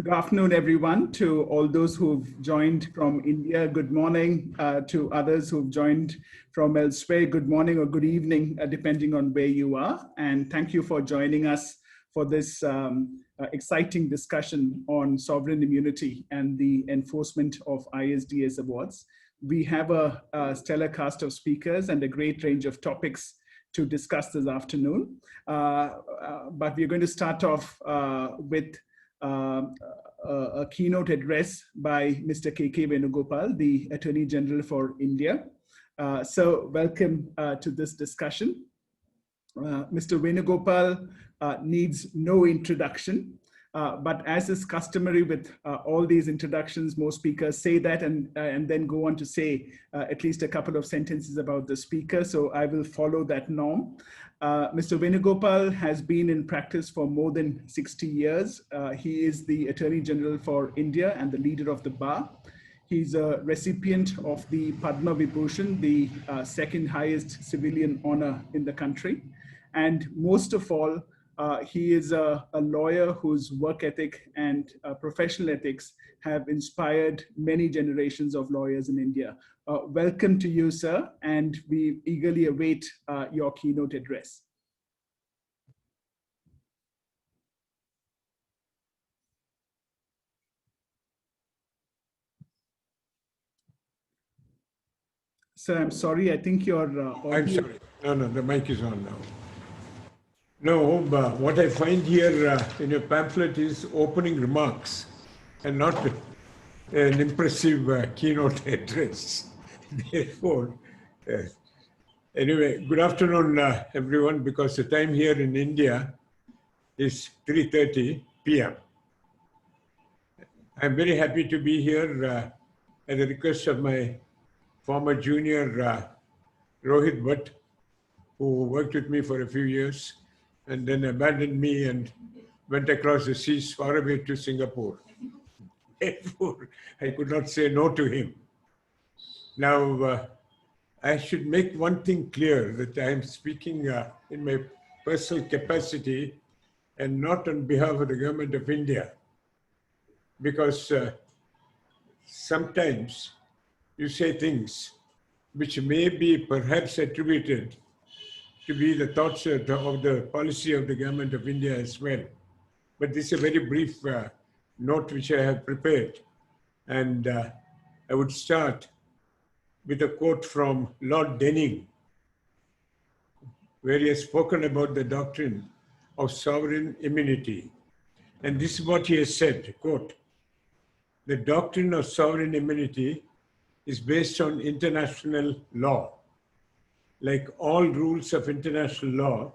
Good afternoon, everyone. To all those who've joined from India, good morning. To others who've joined from elsewhere, good morning or good evening, depending on where you are. And thank you for joining us for this exciting discussion on sovereign immunity and the enforcement of ISDS awards. We have a stellar cast of speakers and a great range of topics to discuss this afternoon. But we're going to start off with a keynote address by Mr. K.K. Venugopal, the Attorney General for India. So welcome to this discussion. Mr. Venugopal needs no introduction, but as is customary with all these introductions, most speakers say that and then go on to say at least a couple of sentences about the speaker. So I will follow that norm. Mr. Venugopal has been in practice for more than 60 years. He is the Attorney General for India and the leader of the bar. He's a recipient of the Padma Vibhushan, the second highest civilian honor in the country. And most of all, he is a lawyer whose work ethic and professional ethics have inspired many generations of lawyers in India. Welcome to you, sir, and we eagerly await your keynote address. Sir, I'm sorry, I think your audio... I'm sorry. No, the mic is on now. No, what I find here in your pamphlet is opening remarks and not an impressive keynote address. Therefore, anyway, good afternoon, everyone, because the time here in India is 3:30 p.m. I'm very happy to be here at the request of my former junior Rohit Bhat, who worked with me for a few years and then abandoned me and went across the seas far away to Singapore. Therefore, I could not say no to him. Now, I should make one thing clear, that I am speaking in my personal capacity and not on behalf of the government of India, because sometimes you say things which may be perhaps attributed to be the thoughts of the policy of the government of India as well. But this is a very brief note which I have prepared. And I would start with a quote from Lord Denning, where he has spoken about the doctrine of sovereign immunity. And this is what he has said, quote, "The doctrine of sovereign immunity is based on international law. Like all rules of international law,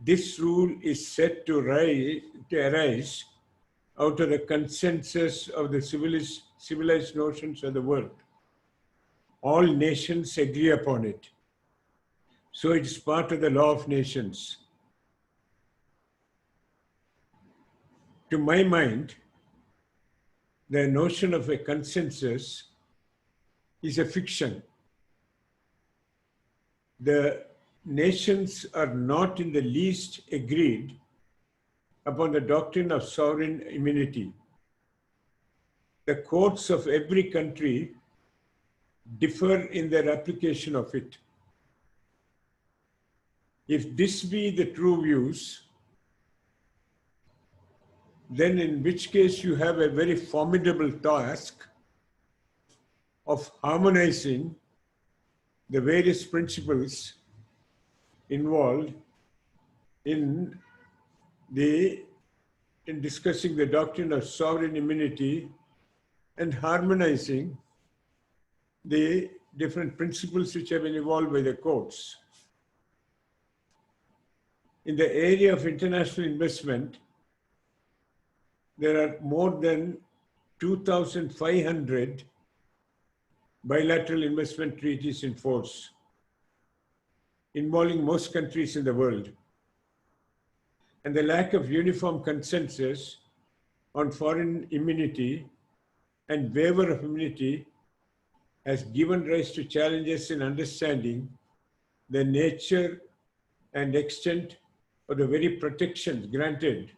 this rule is said to arise out of the consensus of the civilized notions of the world. All nations agree upon it. So it is part of the law of nations. To my mind, the notion of a consensus is a fiction. The nations are not in the least agreed upon the doctrine of sovereign immunity. The courts of every country differ in their application of it. If this be the true views, then in which case you have a very formidable task of harmonizing the various principles involved in discussing the doctrine of sovereign immunity and harmonizing the different principles which have been evolved by the courts. In the area of international investment, there are more than 2,500 bilateral investment treaties in force, involving most countries in the world. And the lack of uniform consensus on foreign immunity and waiver of immunity has given rise to challenges in understanding the nature and extent of the very protections granted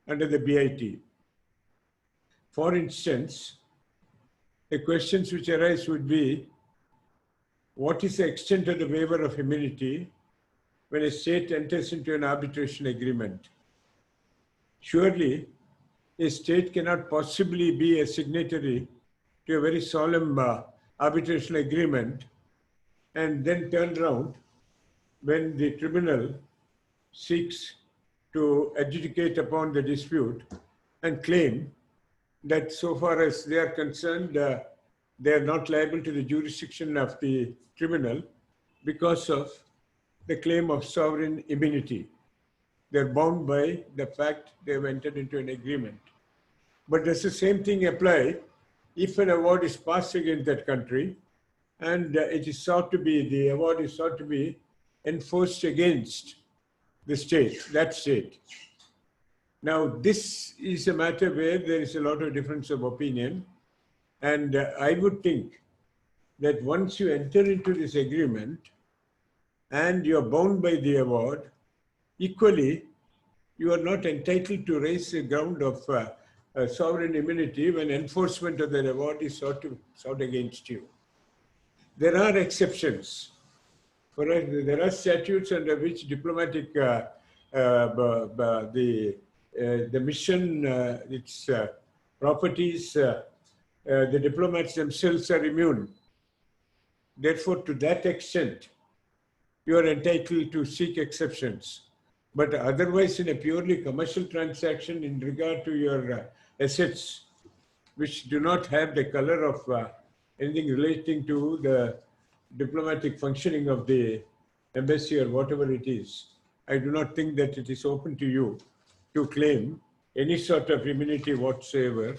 under the BIT. For instance, the questions which arise would be, what is the extent of the waiver of immunity when a state enters into an arbitration agreement? Surely, a state cannot possibly be a signatory to a very solemn arbitration agreement and then turn around when the tribunal seeks to adjudicate upon the dispute and claim that so far as they are concerned, they are not liable to the jurisdiction of the tribunal because of the claim of sovereign immunity. They're bound by the fact they've entered into an agreement. But does the same thing apply if an award is passed against that country and the award is sought to be enforced against the state, that state? Now, this is a matter where there is a lot of difference of opinion. And I would think that once you enter into this agreement and you're bound by the award, equally, you are not entitled to raise the ground of sovereign immunity when enforcement of the award is sought against you. There are exceptions. There are statutes under which diplomatic, the mission, its properties, the diplomats themselves are immune. Therefore, to that extent, you are entitled to seek exceptions. But otherwise, in a purely commercial transaction in regard to your assets, which do not have the color of anything relating to the diplomatic functioning of the embassy or whatever it is, I do not think that it is open to you to claim any sort of immunity whatsoever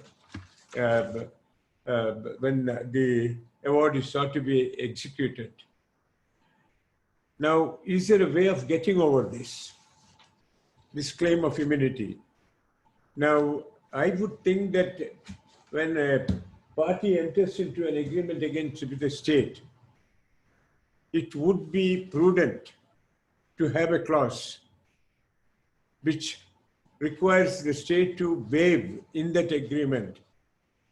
when the award is sought to be executed. Now, is there a way of getting over this claim of immunity? Now, I would think that when a party enters into an agreement with the state, it would be prudent to have a clause which requires the state to waive in that agreement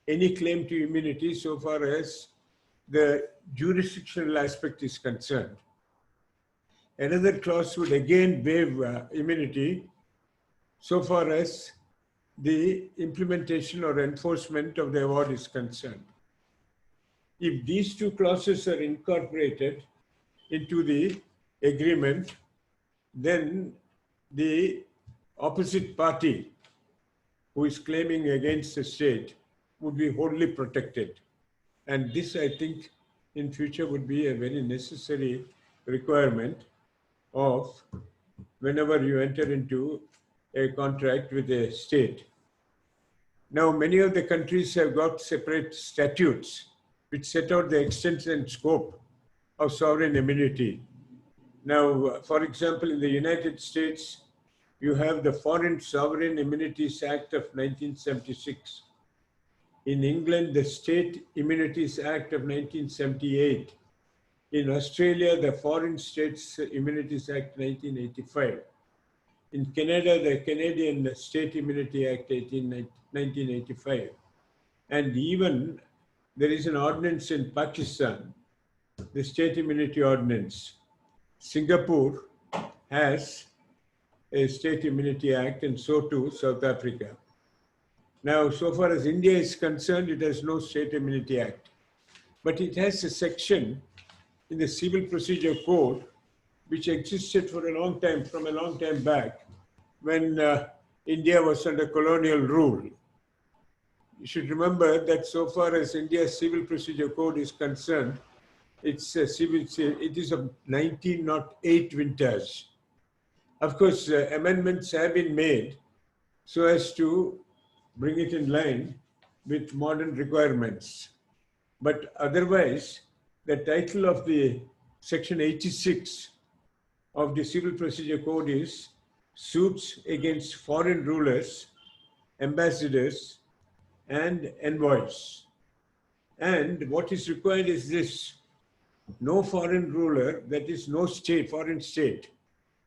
any claim to immunity so far as the jurisdictional aspect is concerned. Another clause would again waive immunity so far as the implementation or enforcement of the award is concerned. If these two clauses are incorporated into the agreement, then the opposite party who is claiming against the state would be wholly protected. And this, I think, in future would be a very necessary requirement of whenever you enter into a contract with a state. Now, many of the countries have got separate statutes which set out the extent and scope of sovereign immunity. Now, for example, in the United States, you have the Foreign Sovereign Immunities Act of 1976. In England, the State Immunities Act of 1978. In Australia, the Foreign States Immunities Act 1985. In Canada, the Canadian State Immunity Act 1985. And even there is an ordinance in Pakistan, the State Immunity Ordinance. Singapore has a State Immunity Act, and so too South Africa. Now, so far as India is concerned, it has no State Immunity Act. But it has a section in the Civil Procedure Code which existed for a long time, from a long time back, when India was under colonial rule. You should remember that so far as India's Civil Procedure Code is concerned, it is of 1908 vintage. Of course, amendments have been made so as to bring it in line with modern requirements. But otherwise, the title of the section 86 of the Civil Procedure Code is Suits Against Foreign Rulers, Ambassadors, and Envoys. And what is required is this: no foreign ruler, that is no state, foreign state,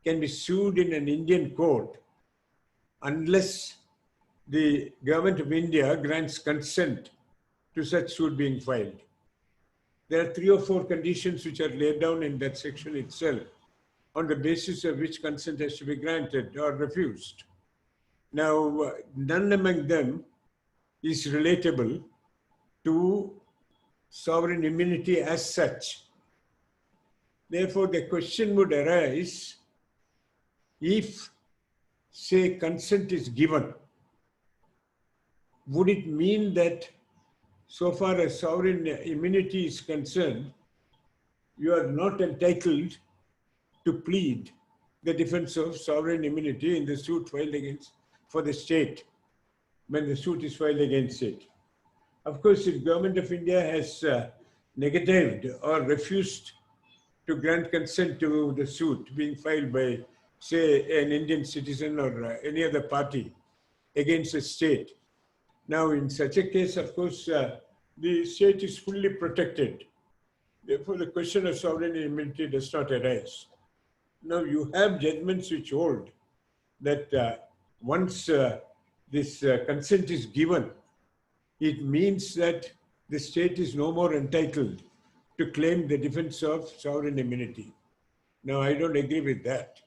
can be sued in an Indian court unless the government of India grants consent to such suit being filed. There are 3 or 4 conditions which are laid down in that section itself, on the basis of which consent has to be granted or refused. Now, none among them is relatable to sovereign immunity as such. Therefore, the question would arise, if, say, consent is given, would it mean that so far as sovereign immunity is concerned, you are not entitled to plead the defense of sovereign immunity in the suit filed against for the state when the suit is filed against it? Of course, if Government of India has negatived or refused to grant consent to the suit being filed by, say, an Indian citizen or any other party against a state, now in such a case, of course, the state is fully protected. Therefore, the question of sovereign immunity does not arise. Now, you have judgments which hold that once this consent is given, it means that the state is no more entitled to claim the defense of sovereign immunity. Now, I don't agree with that,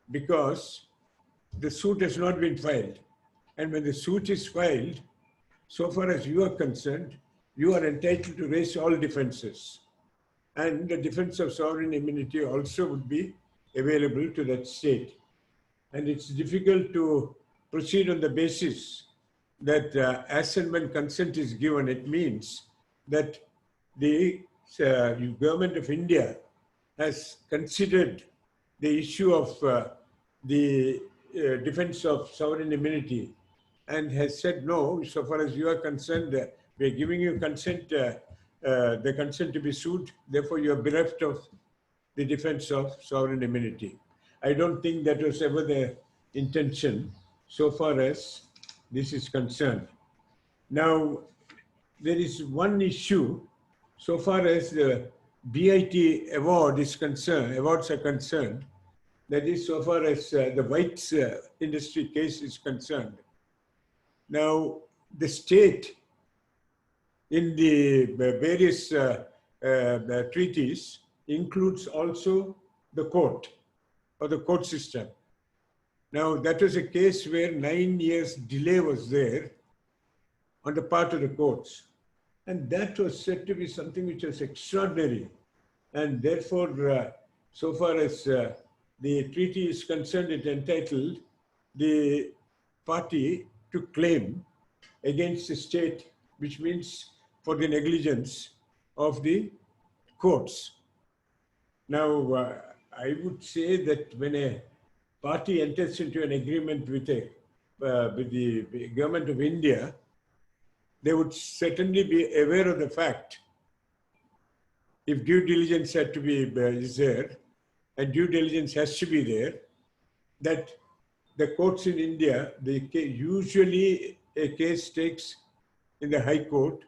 because the suit has not been filed. And when the suit is filed, so far as you are concerned, you are entitled to raise all defenses. And the defense of sovereign immunity also would be available to that state. And it's difficult to proceed on the basis that as and when consent is given, it means that the Government of India has considered the issue of the defense of sovereign immunity and has said, no, so far as you are concerned, we are giving you consent, the consent to be sued, therefore you are bereft of the defense of sovereign immunity. I don't think that was ever the intention so far as this is concerned. Now, there is one issue so far as the BIT award is concerned, awards are concerned, that is so far as the whites industry case is concerned. Now, the state in the various treaties includes also the court or the court system. Now, that was a case where 9 years delay was there on the part of the courts. And that was said to be something which was extraordinary. And therefore, so far as the treaty is concerned, it entitled the party to claim against the state, which means for the negligence of the courts. Now, I would say that when a party enters into an agreement with the Government of India, they would certainly be aware of the fact, if due diligence had to be is there, and due diligence has to be there, that the courts in India, usually a case takes in the High Court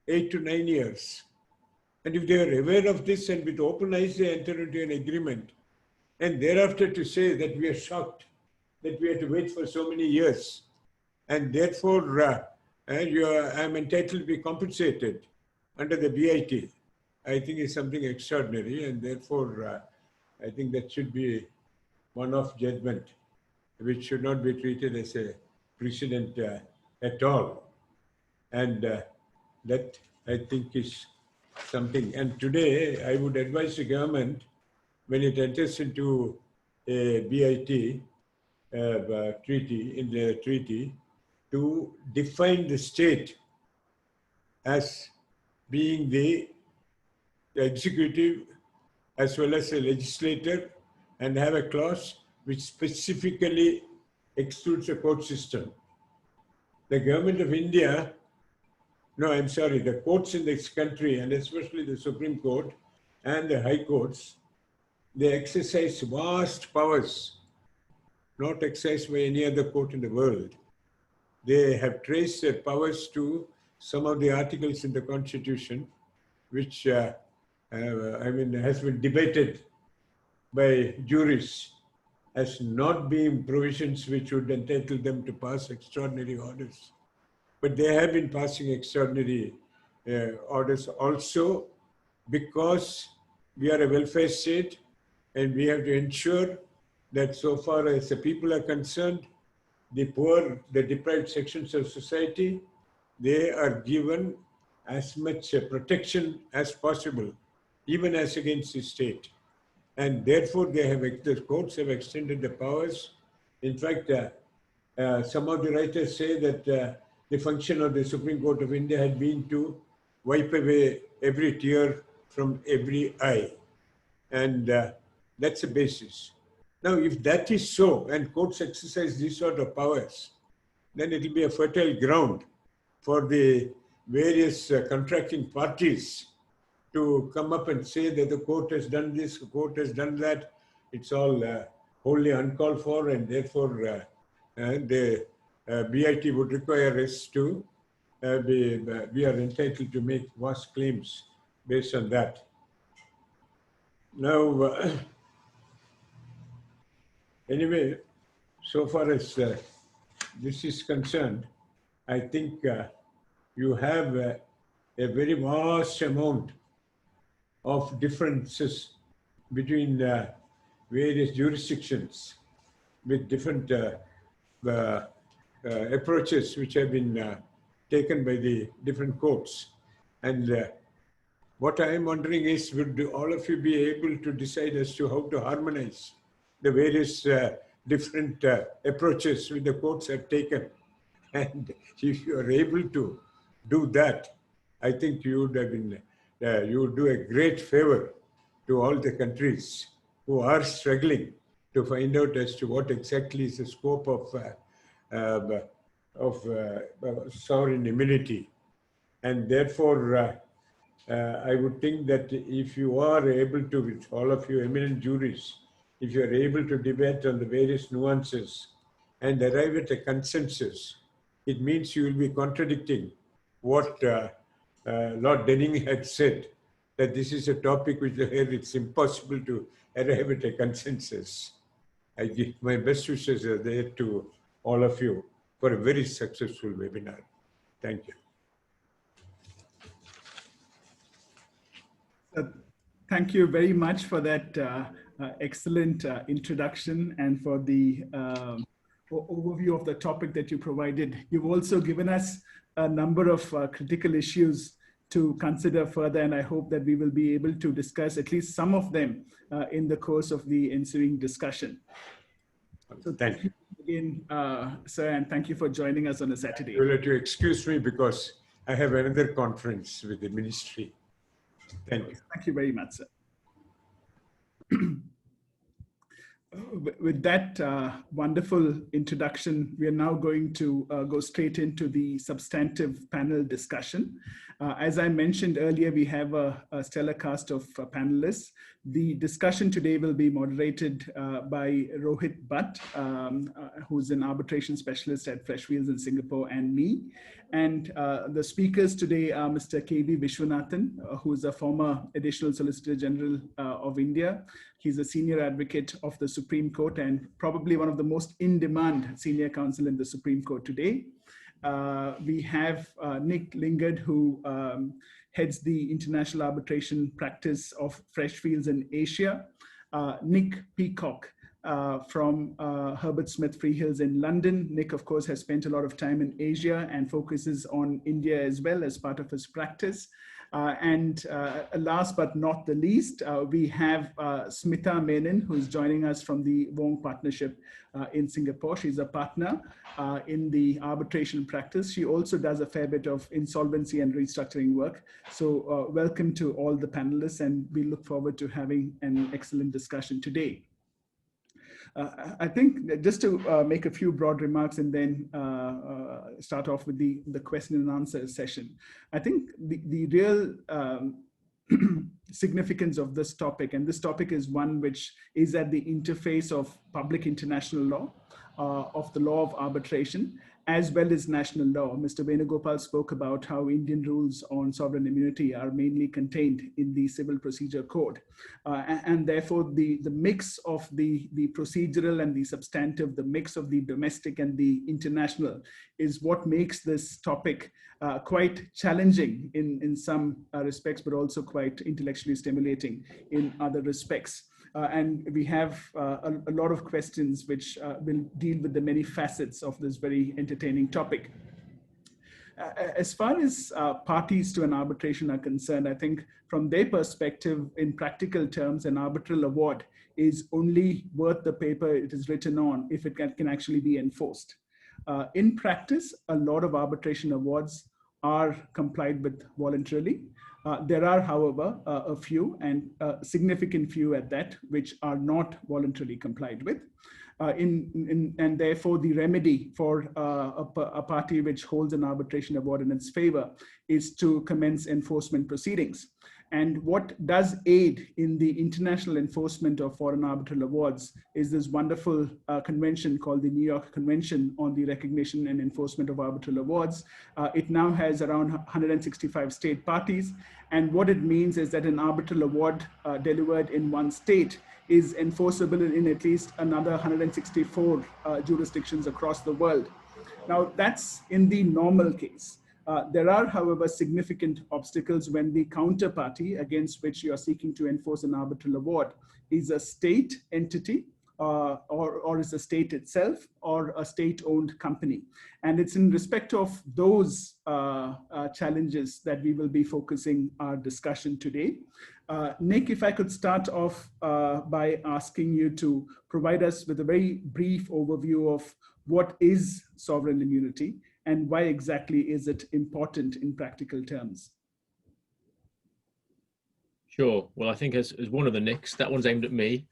8 to 9 years. And if they are aware of this and with open eyes they enter into an agreement, and thereafter to say that we are shocked that we have to wait for so many years, and therefore I'm entitled to be compensated under the BIT, I think is something extraordinary, and therefore I think that should be one-off judgment, which should not be treated as a precedent at all. And that, I think, is something. And today, I would advise the government, when it enters into a BIT treaty, to define the state as being the executive as well as a legislator, and have a clause which specifically excludes the court system. The Government of India, the courts in this country, and especially the Supreme Court and the High Courts, they exercise vast powers, not exercised by any other court in the world. They have traced their powers to some of the articles in the Constitution, which has been debated by jurists. as not being provisions which would entitle them to pass extraordinary orders. But they have been passing extraordinary orders also, because we are a welfare state and we have to ensure that so far as the people are concerned, the poor, the deprived sections of society, they are given as much protection as possible, even as against the state. And therefore, the courts have extended the powers. In fact, some of the writers say that the function of the Supreme Court of India had been to wipe away every tear from every eye. And that's the basis. Now, if that is so, and courts exercise these sort of powers, then it will be a fertile ground for the various contracting parties to come up and say that the court has done this, the court has done that. It's all wholly uncalled for, and therefore the BIT would require us to we are entitled to make vast claims based on that. Now, anyway, so far as this is concerned, I think you have a very vast amount of differences between various jurisdictions with different approaches which have been taken by the different courts. And what I am wondering is, would all of you be able to decide as to how to harmonize the various different approaches which the courts have taken? And if you are able to do that, I think you would have been, you would do a great favor to all the countries who are struggling to find out as to what exactly is the scope of sovereign immunity. And therefore, I would think that if you are able to, with all of you eminent juries, if you are able to debate on the various nuances and arrive at a consensus, it means you will be contradicting what Lord Denning had said, that this is a topic which it's impossible to arrive at a consensus. I give my best wishes are there to all of you for a very successful webinar. Thank you. Thank you very much for that excellent introduction and for the overview of the topic that you provided. You've also given us a number of critical issues to consider further, and I hope that we will be able to discuss at least some of them in the course of the ensuing discussion. So thank you again, sir, and thank you for joining us on a Saturday. You will have to excuse me because I have another conference with the ministry. Thank you. Thank you very much, sir. With that wonderful introduction, we are now going to go straight into the substantive panel discussion. As I mentioned earlier, we have a stellar cast of panelists. The discussion today will be moderated by Rohit Bhat, who's an arbitration specialist at Freshfields in Singapore, and me. And the speakers today are Mr. K.B. Vishwanathan, who is a former Additional Solicitor General of India. He's a senior advocate of the Supreme Court and probably one of the most in-demand senior counsel in the Supreme Court today. We have Nick Lingard, who heads the international arbitration practice of Freshfields in Asia. Nick Peacock from Herbert Smith Freehills in London. Nick, of course, has spent a lot of time in Asia and focuses on India as well as part of his practice. And last but not the least, we have Smitha Menon, who's joining us from the Wong Partnership in Singapore. She's a partner in the arbitration practice. She also does a fair bit of insolvency and restructuring work. So welcome to all the panelists, and we look forward to having an excellent discussion today. I think that just to make a few broad remarks and then start off with the question and answer session. I think the real significance of this topic, and this topic is one which is at the interface of public international law, of the law of arbitration, as well as national law. Mr. Venugopal spoke about how Indian rules on sovereign immunity are mainly contained in the Civil Procedure Code. And therefore, the mix of the procedural and the substantive, the mix of the domestic and the international is what makes this topic quite challenging in some respects, but also quite intellectually stimulating in other respects. And we have a lot of questions which will deal with the many facets of this very entertaining topic. As far as parties to an arbitration are concerned, I think from their perspective, in practical terms, an arbitral award is only worth the paper it is written on if it can actually be enforced. In practice, a lot of arbitration awards are complied with voluntarily. There are, however, a few, and a significant few at that, which are not voluntarily complied with. And therefore, the remedy for a party which holds an arbitration award in its favor is to commence enforcement proceedings. And what does aid in the international enforcement of foreign arbitral awards is this wonderful convention called the New York Convention on the Recognition and Enforcement of Arbitral Awards. It now has around 165 state parties. And what it means is that an arbitral award delivered in one state is enforceable in at least another 164 jurisdictions across the world. Now, that's in the normal case. There are, however, significant obstacles when the counterparty against which you are seeking to enforce an arbitral award is a state entity or is a state itself or a state-owned company. And it's in respect of those challenges that we will be focusing our discussion today. Nick, if I could start off by asking you to provide us with a very brief overview of what is sovereign immunity and why exactly is it important in practical terms? Sure. Well, I think as one of the Nicks, that one's aimed at me.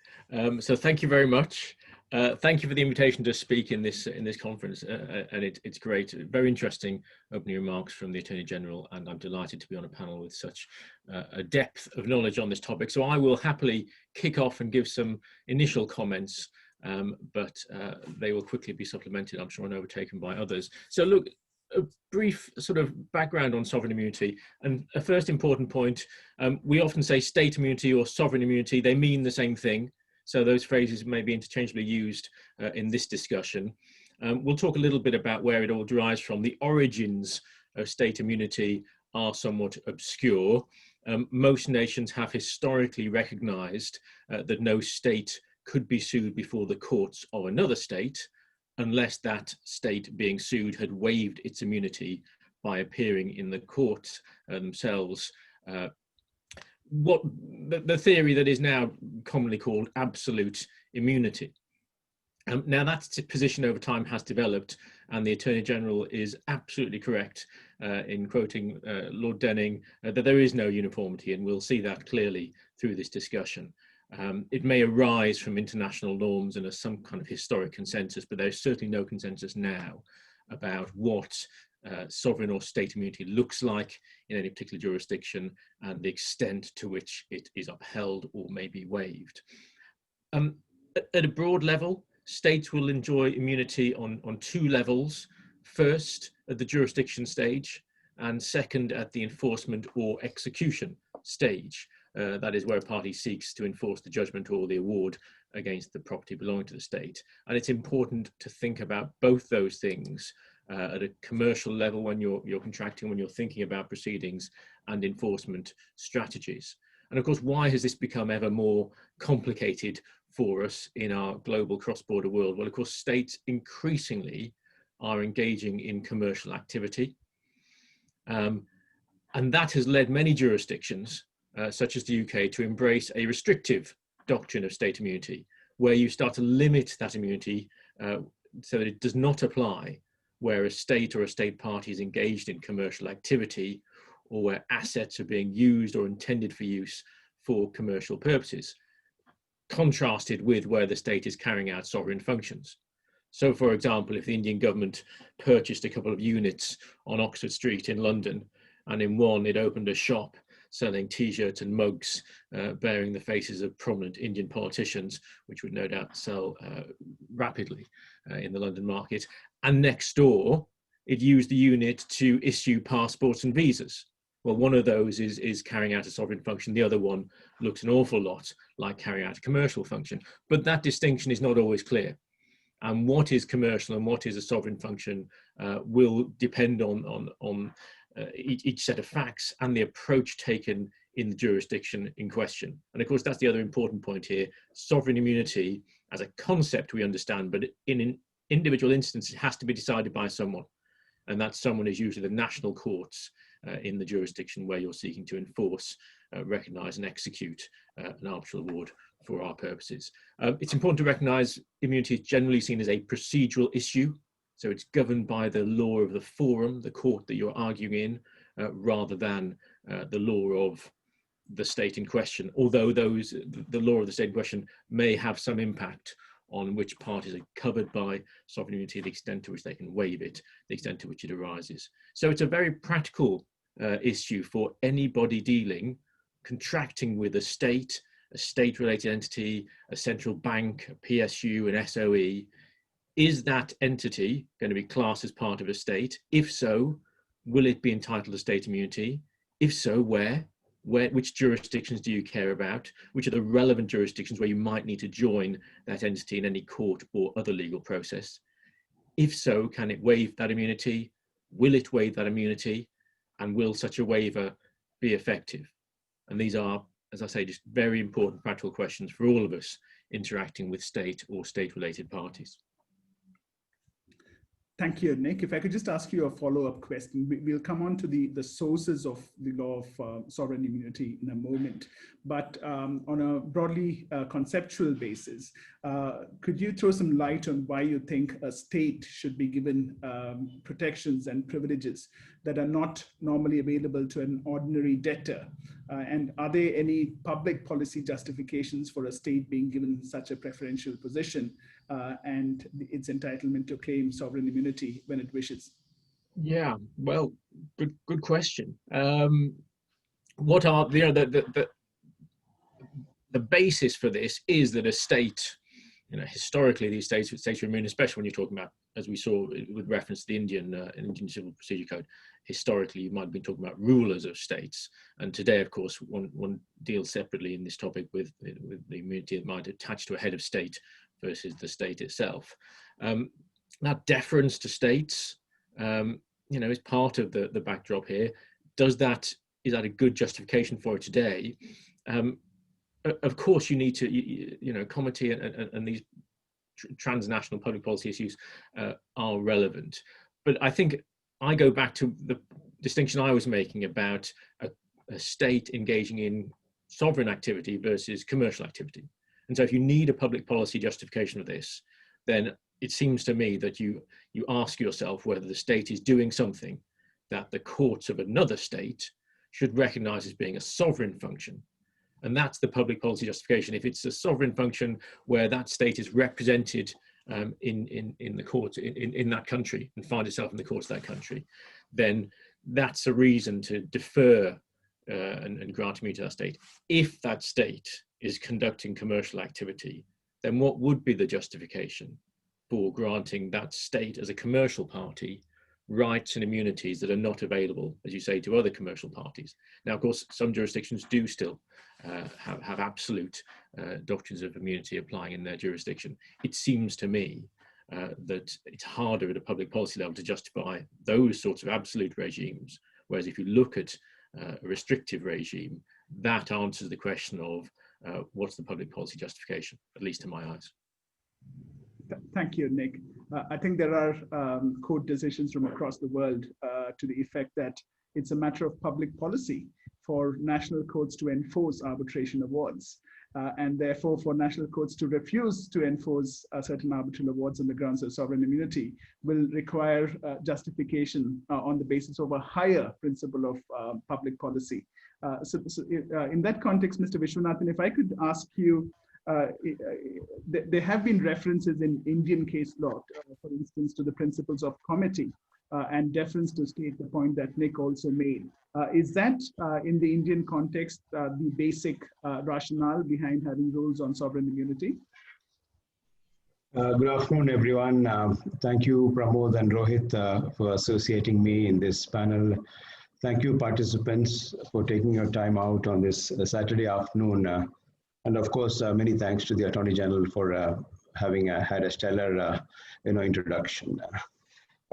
So thank you very much. Thank you for the invitation to speak in this conference, and it's great. Very interesting opening remarks from the Attorney General, and I'm delighted to be on a panel with such a depth of knowledge on this topic. So I will happily kick off and give some initial comments, but they will quickly be supplemented, I'm sure, and overtaken by others. So look, a brief sort of background on sovereign immunity, and a first important point, we often say state immunity or sovereign immunity, they mean the same thing. So those phrases may be interchangeably used in this discussion. We'll talk a little bit about where it all derives from. The origins of state immunity are somewhat obscure. Most nations have historically recognized that no state could be sued before the courts of another state unless that state being sued had waived its immunity by appearing in the courts themselves. What the theory that is now commonly called absolute immunity. Now that position over time has developed, and the Attorney General is absolutely correct in quoting Lord Denning that there is no uniformity, and we'll see that clearly through this discussion. It may arise from international norms and as some kind of historic consensus, but there's certainly no consensus now about what sovereign or state immunity looks like in any particular jurisdiction and the extent to which it is upheld or may be waived. At a broad level, states will enjoy immunity on two levels. First, at the jurisdiction stage, and second, at the enforcement or execution stage. That is where a party seeks to enforce the judgment or the award against the property belonging to the state. And it's important to think about both those things at a commercial level when you're contracting, when you're thinking about proceedings and enforcement strategies. And of course, why has this become ever more complicated for us in our global cross-border world? Well, of course, states increasingly are engaging in commercial activity. And that has led many jurisdictions, such as the UK, to embrace a restrictive doctrine of state immunity, where you start to limit that immunity so that it does not apply where a state or a state party is engaged in commercial activity or where assets are being used or intended for use for commercial purposes, contrasted with where the state is carrying out sovereign functions. So, for example, if the Indian government purchased a couple of units on Oxford Street in London, and in one it opened a shop selling T-shirts and mugs bearing the faces of prominent Indian politicians, which would no doubt sell rapidly in the London market. And next door, it used the unit to issue passports and visas. Well, one of those is carrying out a sovereign function. The other one looks an awful lot like carrying out a commercial function. But that distinction is not always clear. And what is commercial and what is a sovereign function will depend on each set of facts and the approach taken in the jurisdiction in question. And of course, that's the other important point here. Sovereign immunity as a concept we understand, but in an individual instance, it has to be decided by someone. And that someone is usually the national courts in the jurisdiction where you're seeking to enforce, recognise and execute an arbitral award for our purposes. It's important to recognise immunity is generally seen as a procedural issue. So it's governed by the law of the forum, the court that you're arguing in, rather than the law of the state in question, although the law of the state in question may have some impact on which parties are covered by sovereign immunity, the extent to which they can waive it, the extent to which it arises. So it's a very practical issue for anybody contracting with a state-related entity, a central bank, a PSU, an SOE. Is that entity going to be classed as part of a state? If so, will it be entitled to state immunity? If so, where? Which jurisdictions do you care about? Which are the relevant jurisdictions where you might need to join that entity in any court or other legal process? If so, can it waive that immunity? Will it waive that immunity? And will such a waiver be effective? And these are, as I say, just very important practical questions for all of us interacting with state or state-related parties. Thank you, Nick. If I could just ask you a follow-up question. We'll come on to the sources of the law of sovereign immunity in a moment. But on a broadly conceptual basis, could you throw some light on why you think a state should be given protections and privileges that are not normally available to an ordinary debtor? And are there any public policy justifications for a state being given such a preferential position and its entitlement to claim sovereign immunity when it wishes? Yeah, well, good question. What are the basis for this is that a state, historically these states are immune, especially when you're talking about, as we saw with reference to the Indian Civil Procedure Code. Historically, you might have been talking about rulers of states, and today, of course, one deals separately in this topic with the immunity that might attach to a head of state versus the state itself. That deference to states, is part of the backdrop here. Is that a good justification for it today? Of course, you need to, comity and these transnational public policy issues are relevant. But I think I go back to the distinction I was making about a state engaging in sovereign activity versus commercial activity. And so if you need a public policy justification of this, then it seems to me that you ask yourself whether the state is doing something that the courts of another state should recognize as being a sovereign function. And that's the public policy justification. If it's a sovereign function where that state is represented in the courts in that country and find itself in the courts of that country, then that's a reason to defer and grant immunity to that state. If that state is conducting commercial activity, then what would be the justification for granting that state as a commercial party rights and immunities that are not available, as you say, to other commercial parties? Now, of course, some jurisdictions do still have absolute doctrines of immunity applying in their jurisdiction. It seems to me that it's harder at a public policy level to justify those sorts of absolute regimes, whereas if you look at a restrictive regime, that answers the question of what's the public policy justification, at least to my eyes. Thank you, Nick. I think there are court decisions from across the world to the effect that it's a matter of public policy for national courts to enforce arbitration awards, and therefore for national courts to refuse to enforce certain arbitral awards on the grounds of sovereign immunity will require justification on the basis of a higher principle of public policy. So in that context, Mr. Vishwanathan, if I could ask you, there have been references in Indian case law, for instance, to the principles of comity and deference to state, the point that Nick also made. Is that in the Indian context the basic rationale behind having rules on sovereign immunity? Good afternoon, everyone. Thank you, Pramod and Rohit, for associating me in this panel. Thank you, participants, for taking your time out on this Saturday afternoon. And of course, many thanks to the Attorney General for having had a stellar introduction.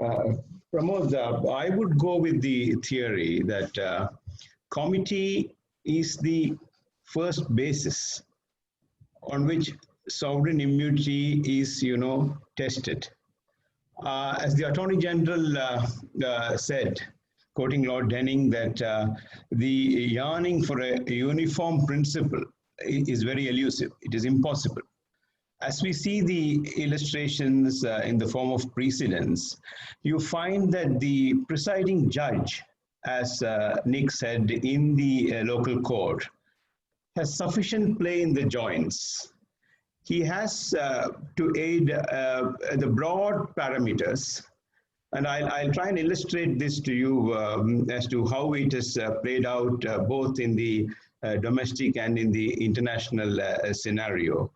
Pramod, I would go with the theory that committee is the first basis on which sovereign immunity is, tested. As the Attorney General said, quoting Lord Denning, that the yearning for a uniform principle is very elusive. It is impossible. As we see the illustrations in the form of precedents, you find that the presiding judge, as Nick said, in the local court, has sufficient play in the joints. He has to aid the broad parameters, and I'll try and illustrate this to you as to how it is played out both in the domestic and in the international scenario.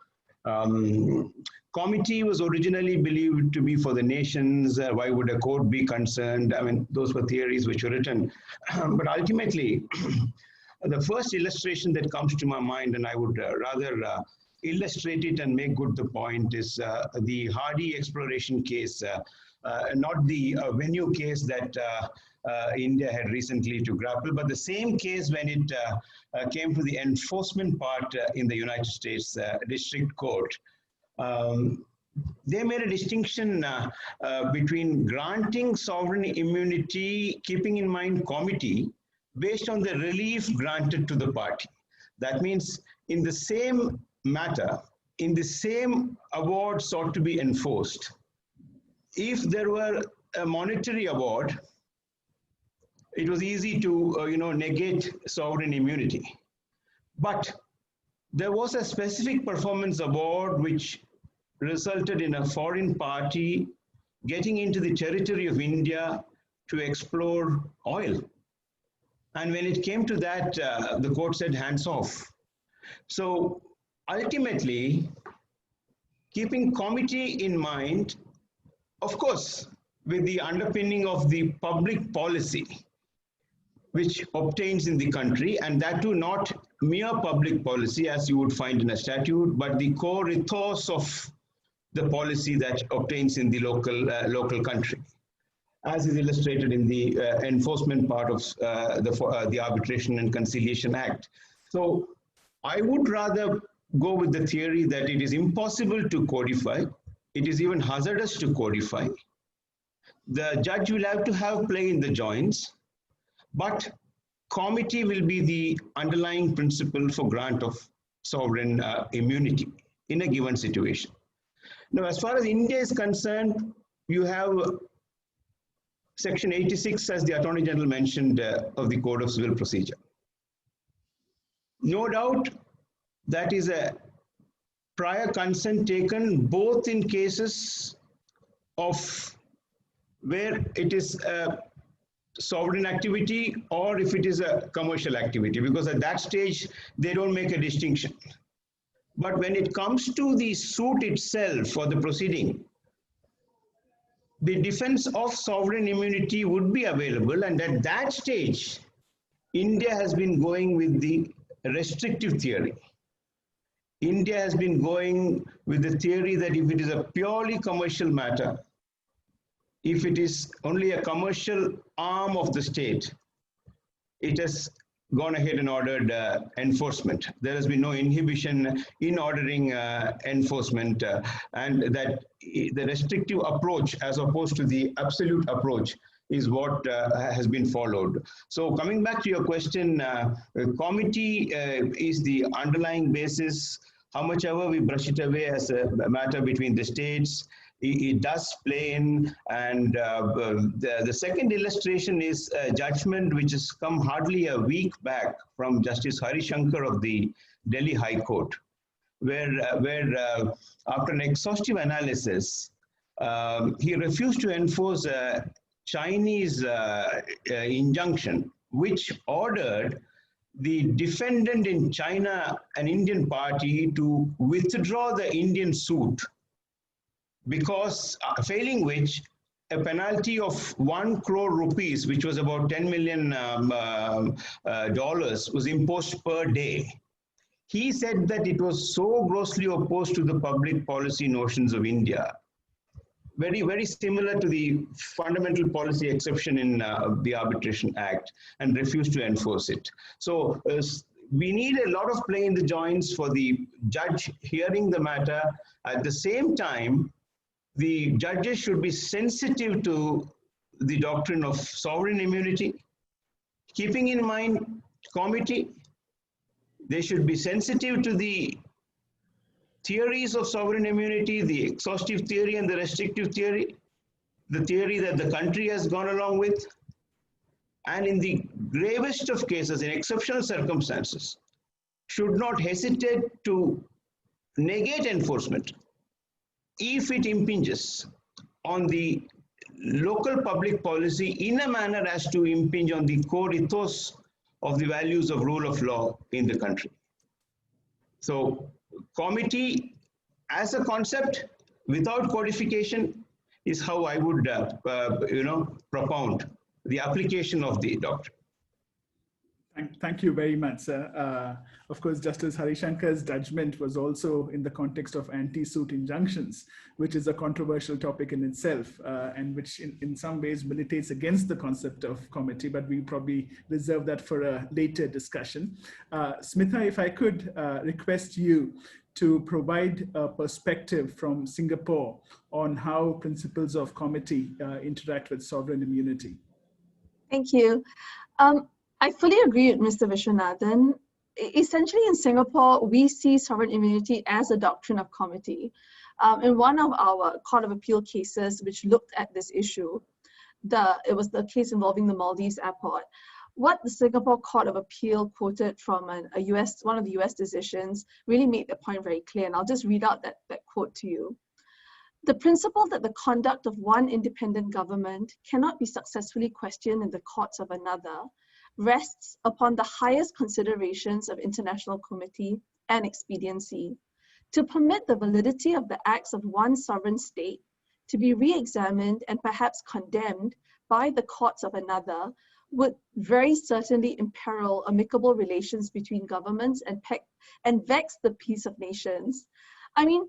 Committee was originally believed to be for the nations. Why would a court be concerned? I mean, those were theories which were written. But ultimately, the first illustration that comes to my mind, and I would rather illustrate it and make good the point, is the Hardy exploration case, not the venue case that India had recently to grapple, but the same case when it came to the enforcement part in the United States District Court. They made a distinction between granting sovereign immunity, keeping in mind committee, based on the relief granted to the party. That means in the same matter, in the same award sought to be enforced, if there were a monetary award, it was easy to negate sovereign immunity. But there was a specific performance award which resulted in a foreign party getting into the territory of India to explore oil. And when it came to that, the court said hands off. So ultimately, keeping committee in mind, of course, with the underpinning of the public policy which obtains in the country, and that too not mere public policy as you would find in a statute, but the core ethos of the policy that obtains in the local country, as is illustrated in the enforcement part of the Arbitration and Conciliation Act. So I would rather go with the theory that it is impossible to codify. It is even hazardous to codify. The judge will have to have play in the joints, but committee will be the underlying principle for grant of sovereign immunity in a given situation. Now, as far as India is concerned, you have Section 86, as the Attorney General mentioned, of the Code of Civil Procedure. No doubt that is a prior consent taken both in cases of where it is a sovereign activity or if it is a commercial activity, because at that stage they don't make a distinction. But when it comes to the suit itself or the proceeding, the defense of sovereign immunity would be available, and at that stage India has been going with the restrictive theory. India has been going with the theory that if it is a purely commercial matter, if it is only a commercial arm of the state, it has gone ahead and ordered enforcement. There has been no inhibition in ordering enforcement, and that the restrictive approach as opposed to the absolute approach is what has been followed. So coming back to your question, committee is the underlying basis. How much ever we brush it away as a matter between the states, it does play in. And the second illustration is a judgment which has come hardly a week back from Justice Hari Shankar of the Delhi High Court, where after an exhaustive analysis, he refused to enforce a Chinese injunction, which ordered the defendant in China, an Indian party, to withdraw the Indian suit, because failing which, a penalty of 1 crore rupees, which was about $10 million was imposed per day. He said that it was so grossly opposed to the public policy notions of India, very, very similar to the fundamental policy exception in the Arbitration Act, and refused to enforce it. So we need a lot of play in the joints for the judge hearing the matter. At the same time, the judges should be sensitive to the doctrine of sovereign immunity, keeping in mind comity. They should be sensitive to the theories of sovereign immunity, the exhaustive theory and the restrictive theory, the theory that the country has gone along with. And in the gravest of cases, in exceptional circumstances, should not hesitate to negate enforcement if it impinges on the local public policy in a manner as to impinge on the core ethos of the values of rule of law in the country. So comity as a concept without codification is how I would propound the application of the doctrine. Thank you very much, sir. Of course, Justice Harishankar's judgment was also in the context of anti-suit injunctions, which is a controversial topic in itself, and which in some ways militates against the concept of comity, but we probably reserve that for a later discussion. Smitha, if I could request you to provide a perspective from Singapore on how principles of comity interact with sovereign immunity. Thank you. I fully agree with Mr. Vishwanathan. Essentially in Singapore, we see sovereign immunity as a doctrine of comity. In one of our Court of Appeal cases which looked at this issue, it was the case involving the Maldives airport. What the Singapore Court of Appeal quoted from one of the US decisions really made the point very clear, and I'll just read out that quote to you. The principle that the conduct of one independent government cannot be successfully questioned in the courts of another rests upon the highest considerations of international comity and expediency. To permit the validity of the acts of one sovereign state to be re-examined and perhaps condemned by the courts of another would very certainly imperil amicable relations between governments and vex the peace of nations. I mean,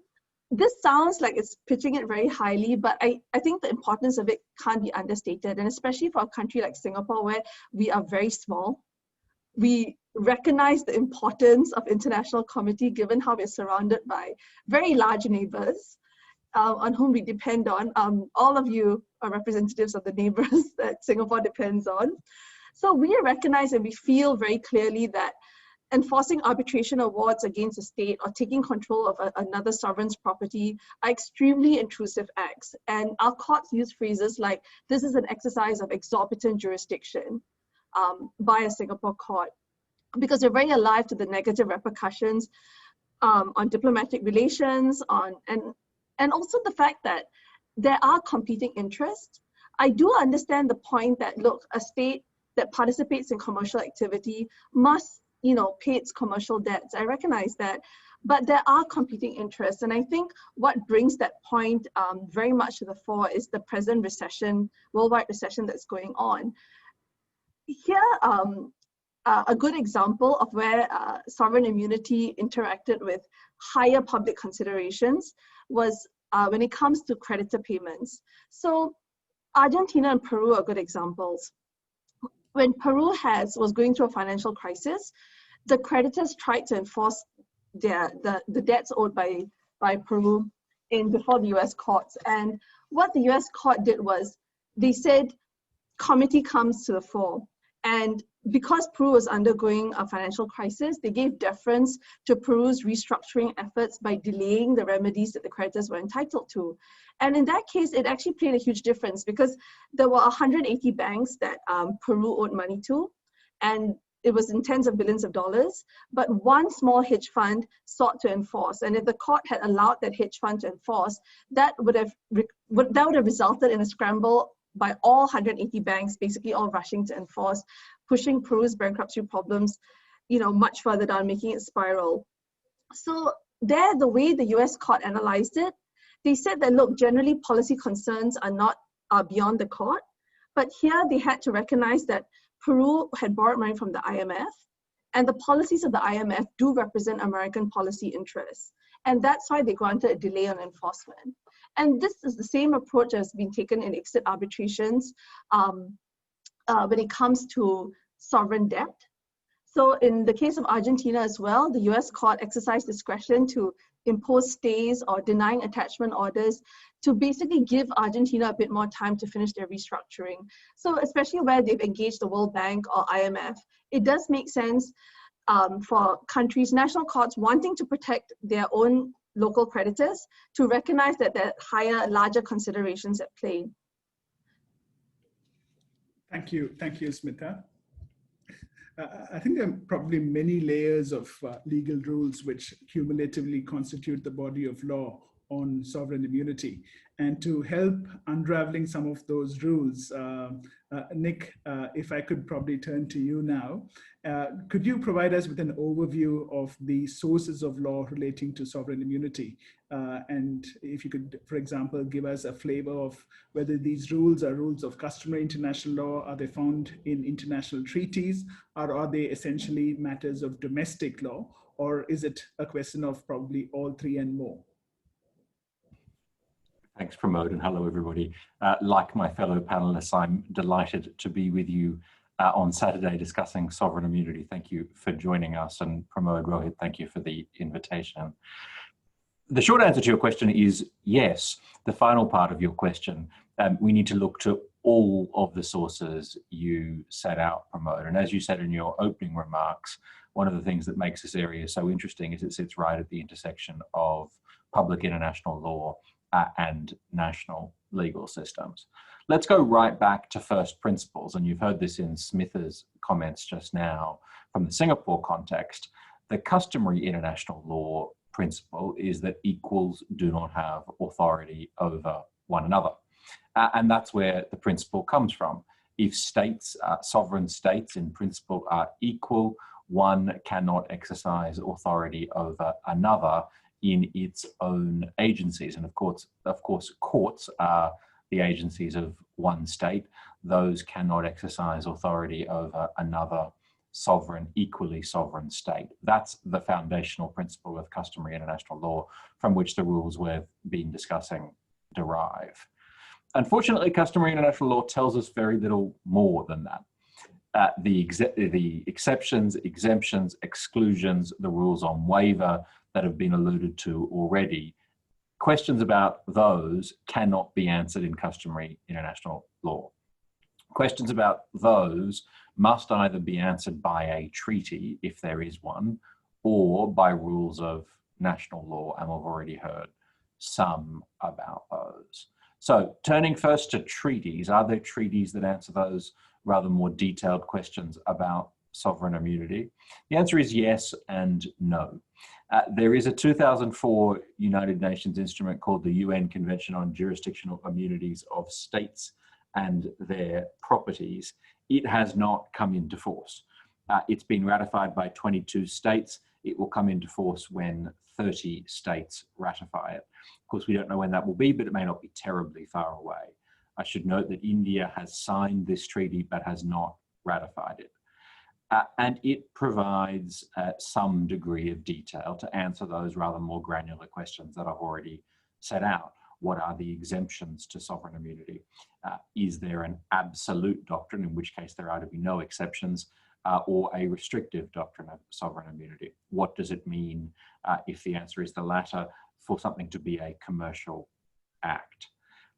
this sounds like it's pitching it very highly, but I think the importance of it can't be understated, and especially for a country like Singapore where we are very small. We recognize the importance of international comity given how we're surrounded by very large neighbors on whom we depend on. All of you are representatives of the neighbors that Singapore depends on. So we recognize and we feel very clearly that enforcing arbitration awards against a state or taking control of another sovereign's property are extremely intrusive acts. And our courts use phrases like, this is an exercise of exorbitant jurisdiction by a Singapore court, because they're very alive to the negative repercussions on diplomatic relations, and also the fact that there are competing interests. I do understand the point that, look, a state that participates in commercial activity must pay its commercial debts. I recognize that, but there are competing interests. And I think what brings that point very much to the fore is the present recession, worldwide recession that's going on. Here, a good example of where sovereign immunity interacted with higher public considerations was when it comes to creditor payments. So Argentina and Peru are good examples. When Peru was going through a financial crisis, the creditors tried to enforce the debts owed by Peru before the US courts. And what the US court did was, they said, comity comes to the fore. And because Peru was undergoing a financial crisis, they gave deference to Peru's restructuring efforts by delaying the remedies that the creditors were entitled to. And in that case, it actually played a huge difference because there were 180 banks that Peru owed money to, and it was in tens of billions of dollars, but one small hedge fund sought to enforce. And if the court had allowed that hedge fund to enforce, that would have resulted in a scramble by all 180 banks, basically all rushing to enforce, pushing Peru's bankruptcy problems, much further down, making it spiral. So there, the way the US court analyzed it, they said that, look, generally policy concerns are not beyond the court, but here they had to recognize that Peru had borrowed money from the IMF, and the policies of the IMF do represent American policy interests. And that's why they granted a delay on enforcement. And this is the same approach that has been taken in exit arbitrations when it comes to sovereign debt. So in the case of Argentina as well, the US court exercised discretion to impose stays or denying attachment orders to basically give Argentina a bit more time to finish their restructuring. So especially where they've engaged the World Bank or IMF, it does make sense for countries, national courts wanting to protect their own local creditors to recognize that there are larger considerations at play. Thank you, Smitha. I think there are probably many layers of legal rules which cumulatively constitute the body of law on sovereign immunity. And to help unraveling some of those rules, Nick, if I could probably turn to you now, could you provide us with an overview of the sources of law relating to sovereign immunity? And if you could, for example, give us a flavor of whether these rules are rules of customary international law, are they found in international treaties, or are they essentially matters of domestic law, or is it a question of probably all three and more? Thanks, Pramod, and hello, everybody. Like my fellow panelists, I'm delighted to be with you on Saturday discussing sovereign immunity. Thank you for joining us, and Pramod, Rohit, thank you for the invitation. The short answer to your question is yes. The final part of your question, we need to look to all of the sources you set out, Pramod. And as you said in your opening remarks, one of the things that makes this area so interesting is it sits right at the intersection of public international law and national legal systems. Let's go right back to first principles, and you've heard this in Smitha's comments just now from the Singapore context. The customary international law principle is that equals do not have authority over one another. And that's where the principle comes from. If states, sovereign states in principle are equal, one cannot exercise authority over another in its own agencies. And of course, courts are the agencies of one state. Those cannot exercise authority over another sovereign, equally sovereign state. That's the foundational principle of customary international law from which the rules we've been discussing derive. Unfortunately, customary international law tells us very little more than that. The exceptions, exemptions, exclusions, the rules on waiver that have been alluded to already, questions about those cannot be answered in customary international law. Questions about those must either be answered by a treaty, if there is one, or by rules of national law, and we've already heard some about those. So turning first to treaties, are there treaties that answer those rather more detailed questions about sovereign immunity? The answer is yes and no. There is a 2004 United Nations instrument called the UN Convention on Jurisdictional Immunities of States and Their Properties. It has not come into force. It's been ratified by 22 states. It will come into force when 30 states ratify it. Of course, we don't know when that will be, but it may not be terribly far away. I should note that India has signed this treaty but has not ratified it. And it provides some degree of detail to answer those rather more granular questions that I've already set out. What are the exemptions to sovereign immunity? Is there an absolute doctrine, in which case there are to be no exceptions, or a restrictive doctrine of sovereign immunity? What does it mean, if the answer is the latter, for something to be a commercial act?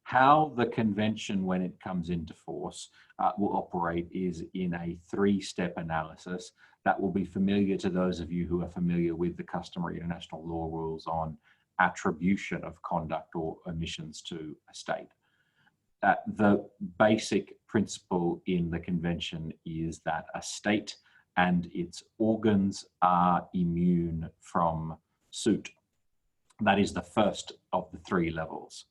How the convention, when it comes into force, will operate is in a three-step analysis that will be familiar to those of you who are familiar with the customary international law rules on attribution of conduct or omissions to a state. The basic principle in the convention is that a state and its organs are immune from suit. That is the first of the three levels.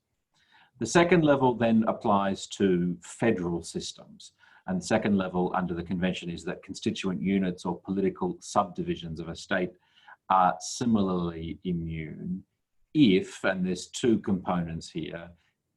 The second level then applies to federal systems. And the second level under the convention is that constituent units or political subdivisions of a state are similarly immune if, and there's two components here,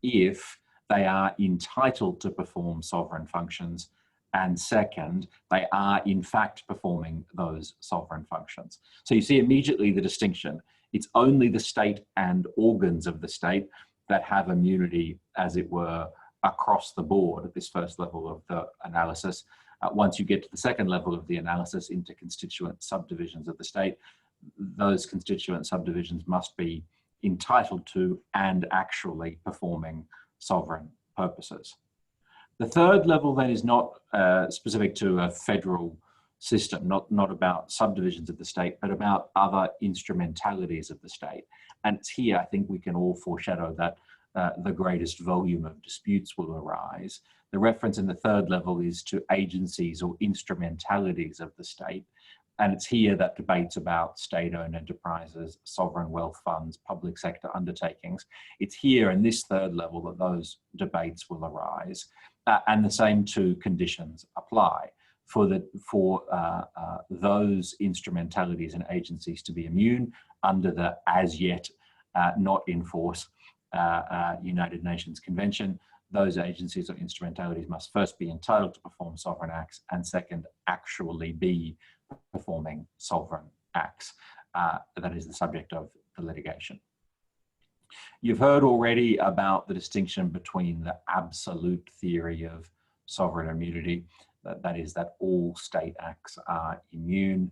if they are entitled to perform sovereign functions, and second, they are in fact performing those sovereign functions. So you see immediately the distinction. It's only the state and organs of the state that have immunity, as it were, across the board at this first level of the analysis. Once you get to the second level of the analysis into constituent subdivisions of the state, those constituent subdivisions must be entitled to and actually performing sovereign purposes. The third level then is not specific to a federal system, not about subdivisions of the state, but about other instrumentalities of the state. And it's here I think we can all foreshadow that the greatest volume of disputes will arise. The reference in the third level is to agencies or instrumentalities of the state. And it's here that debates about state-owned enterprises, sovereign wealth funds, public sector undertakings, it's here in this third level that those debates will arise. And the same two conditions apply for those instrumentalities and agencies to be immune under the as yet not in force United Nations Convention. Those agencies or instrumentalities must first be entitled to perform sovereign acts, and second, actually be performing sovereign acts. That is the subject of the litigation. You've heard already about the distinction between the absolute theory of sovereign immunity, that is that all state acts are immune,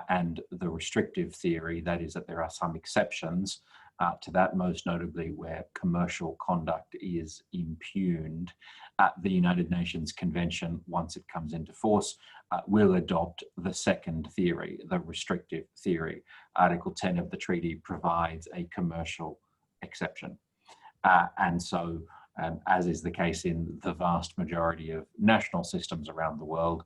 and the restrictive theory, that is that there are some exceptions to that, most notably where commercial conduct is impugned. The United Nations Convention, once it comes into force, will adopt the second theory, the restrictive theory. Article 10 of the treaty provides a commercial exception. And so, as is the case in the vast majority of national systems around the world,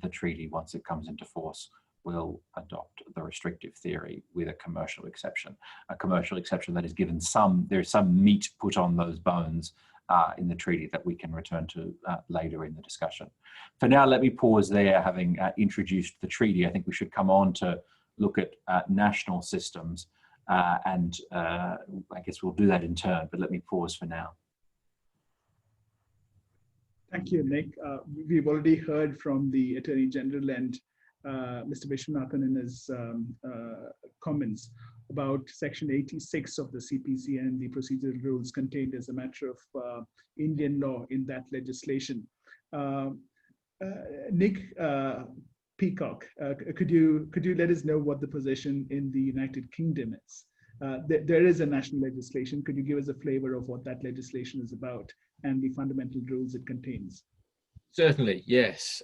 the treaty, once it comes into force, will adopt the restrictive theory with a commercial exception. A commercial exception that is given there's some meat put on those bones in the treaty that we can return to later in the discussion. For now, let me pause there. Having introduced the treaty, I think we should come on to look at national systems, and I guess we'll do that in turn, but let me pause for now. Thank you, Nick. We've already heard from the Attorney General and Mr. Vishwanathan in his comments about Section 86 of the CPC and the procedural rules contained as a matter of Indian law in that legislation. Nick, Peacock, could you let us know what the position in the United Kingdom is? There is a national legislation. Could you give us a flavor of what that legislation is about and the fundamental rules it contains? Certainly, yes.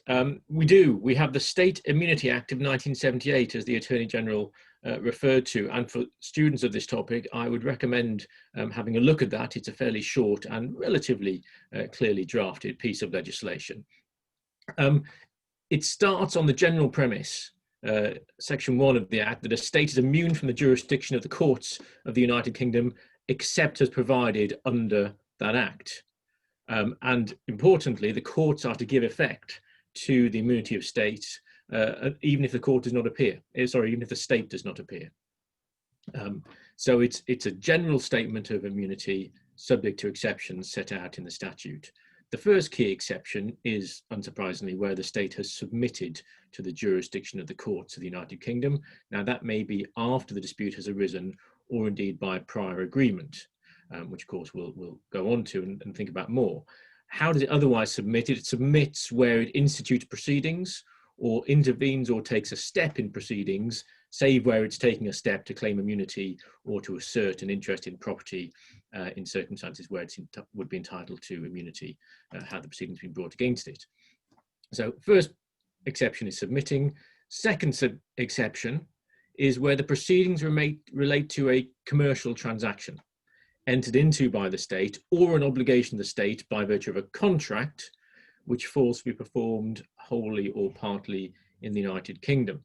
We do. We have the State Immunity Act of 1978, as the Attorney General referred to. And for students of this topic, I would recommend having a look at that. It's a fairly short and relatively clearly drafted piece of legislation. It starts on the general premise, Section 1 of the Act, that a state is immune from the jurisdiction of the courts of the United Kingdom, except as provided under that Act. And importantly, the courts are to give effect to the immunity of states, even if the court does not appear. Even if the state does not appear. So it's a general statement of immunity subject to exceptions set out in the statute. The first key exception is, unsurprisingly, where the state has submitted to the jurisdiction of the courts of the United Kingdom. Now, that may be after the dispute has arisen, or indeed by prior agreement. Which of course we'll go on to and think about more. How does it otherwise submit? It submits where it institutes proceedings or intervenes or takes a step in proceedings, save where it's taking a step to claim immunity or to assert an interest in property in circumstances where it would be entitled to immunity, had the proceedings been brought against it. So first exception is submitting. Second exception is where the proceedings relate to a commercial transaction entered into by the state or an obligation of the state by virtue of a contract which falls to be performed wholly or partly in the United Kingdom.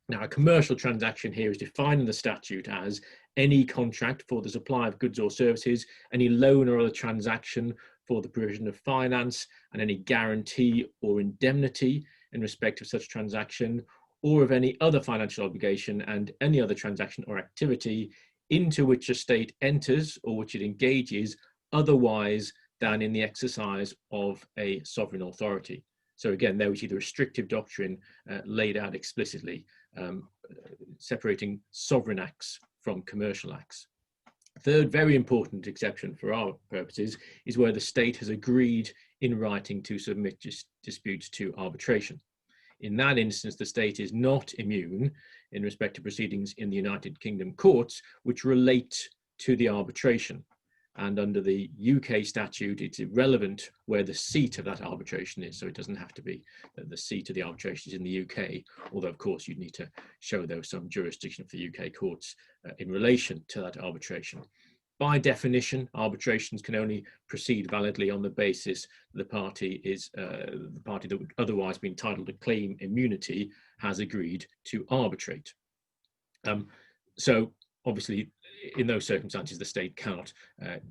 Now, a commercial transaction here is defined in the statute as any contract for the supply of goods or services, any loan or other transaction for the provision of finance, and any guarantee or indemnity in respect of such transaction, or of any other financial obligation and any other transaction or activity into which a state enters or which it engages otherwise than in the exercise of a sovereign authority. So again, there we see the restrictive doctrine laid out explicitly, separating sovereign acts from commercial acts. Third very important exception for our purposes is where the state has agreed in writing to submit disputes to arbitration. In that instance, the state is not immune in respect to proceedings in the United Kingdom courts which relate to the arbitration. And under the UK statute, it's irrelevant where the seat of that arbitration is. So it doesn't have to be that the seat of the arbitration is in the UK, although of course you'd need to show there was some jurisdiction for the UK courts in relation to that arbitration. By definition, arbitrations can only proceed validly on the basis that the party that would otherwise be entitled to claim immunity has agreed to arbitrate. So obviously, in those circumstances, the state cannot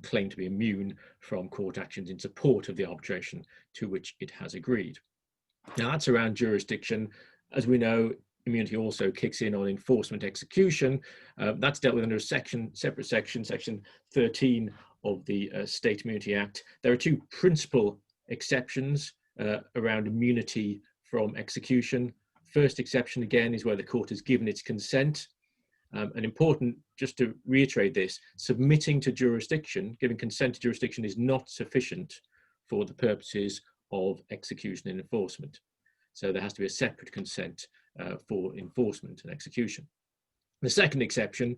claim to be immune from court actions in support of the arbitration to which it has agreed. Now, that's around jurisdiction. As we know, immunity also kicks in on enforcement execution. That's dealt with under a separate section, section 13 of the State Immunity Act. There are two principal exceptions around immunity from execution. First exception, again, is where the court has given its consent. And important, just to reiterate this, submitting to jurisdiction, giving consent to jurisdiction is not sufficient for the purposes of execution and enforcement. So there has to be a separate consent for enforcement and execution. The second exception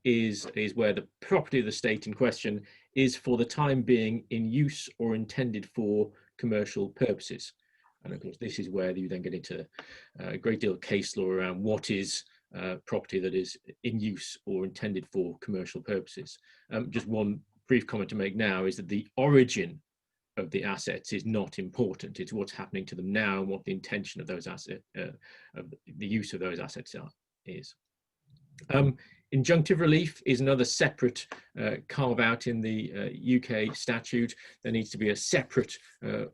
is where the property of the state in question is for the time being in use or intended for commercial purposes. And of course, this is where you then get into a great deal of case law around what is property that is in use or intended for commercial purposes. Just one brief comment to make now is that the origin of the assets is not important. It's what's happening to them now and what the intention of those assets, of the use of those assets is. Injunctive relief is another separate carve out in the UK statute. There needs to be a separate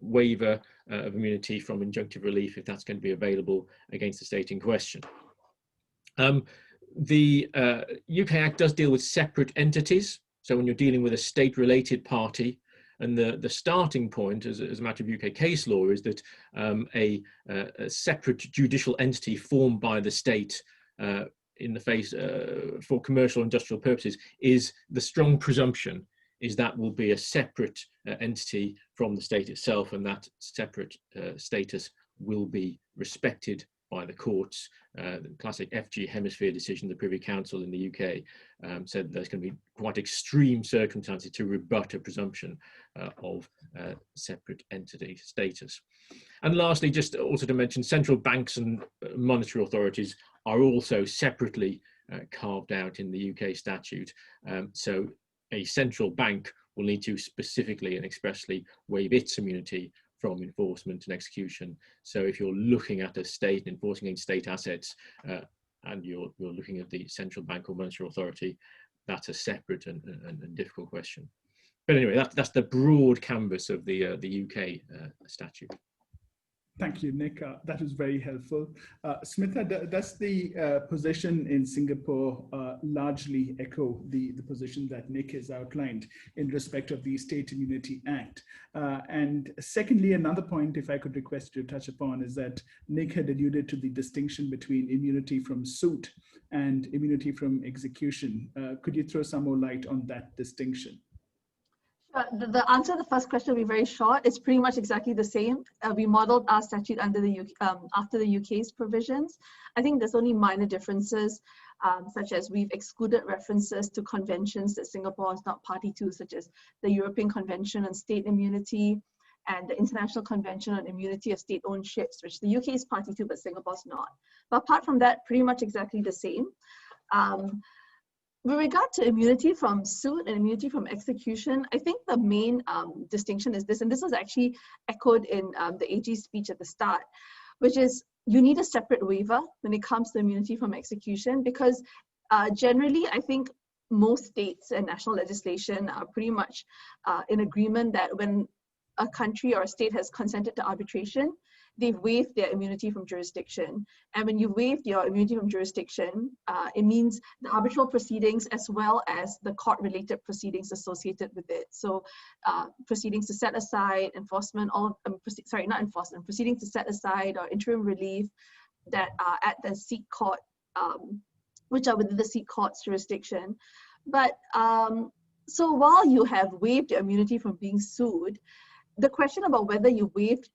waiver of immunity from injunctive relief if that's going to be available against the state in question. The UK Act does deal with separate entities. So when you're dealing with a state-related party, and the starting point as a matter of UK case law is that a separate judicial entity formed by the state in the face for commercial industrial purposes is the strong presumption is that will be a separate entity from the state itself, and that separate status will be respected by the courts. The classic FG Hemisphere decision, the Privy Council in the UK said there's going to be quite extreme circumstances to rebut a presumption of separate entity status. And lastly, just also to mention, central banks and monetary authorities are also separately carved out in the UK statute. So a central bank will need to specifically and expressly waive its immunity from enforcement and execution. So if you're looking at a state and enforcing against state assets and you're looking at the central bank or monetary authority, that's a separate and difficult question. But anyway, that's the broad canvas of the UK statute. Thank you, Nick. That was very helpful. Smitha, does the position in Singapore largely echo the position that Nick has outlined in respect of the State Immunity Act? And secondly, another point, if I could request you to touch upon, is that Nick had alluded to the distinction between immunity from suit and immunity from execution. Could you throw some more light on that distinction? The answer to the first question will be very short. It's pretty much exactly the same. We modeled our statute under the after the UK's provisions. I think there's only minor differences, such as we've excluded references to conventions that Singapore is not party to, such as the European Convention on State Immunity and the International Convention on Immunity of State-Owned Ships, which the UK is party to, but Singapore's not. But apart from that, pretty much exactly the same. With regard to immunity from suit and immunity from execution, I think the main distinction is this, and this was actually echoed in the AG's speech at the start, which is you need a separate waiver when it comes to immunity from execution, because generally, I think most states and national legislation are pretty much in agreement that when a country or a state has consented to arbitration, they've waived their immunity from jurisdiction. And when you waive your immunity from jurisdiction, it means the arbitral proceedings as well as the court-related proceedings associated with it. So proceedings to set aside, enforcement, proceedings to set aside or interim relief that are at the seat court, which are within the seat court's jurisdiction. But so while you have waived your immunity from being sued, the question about whether you waived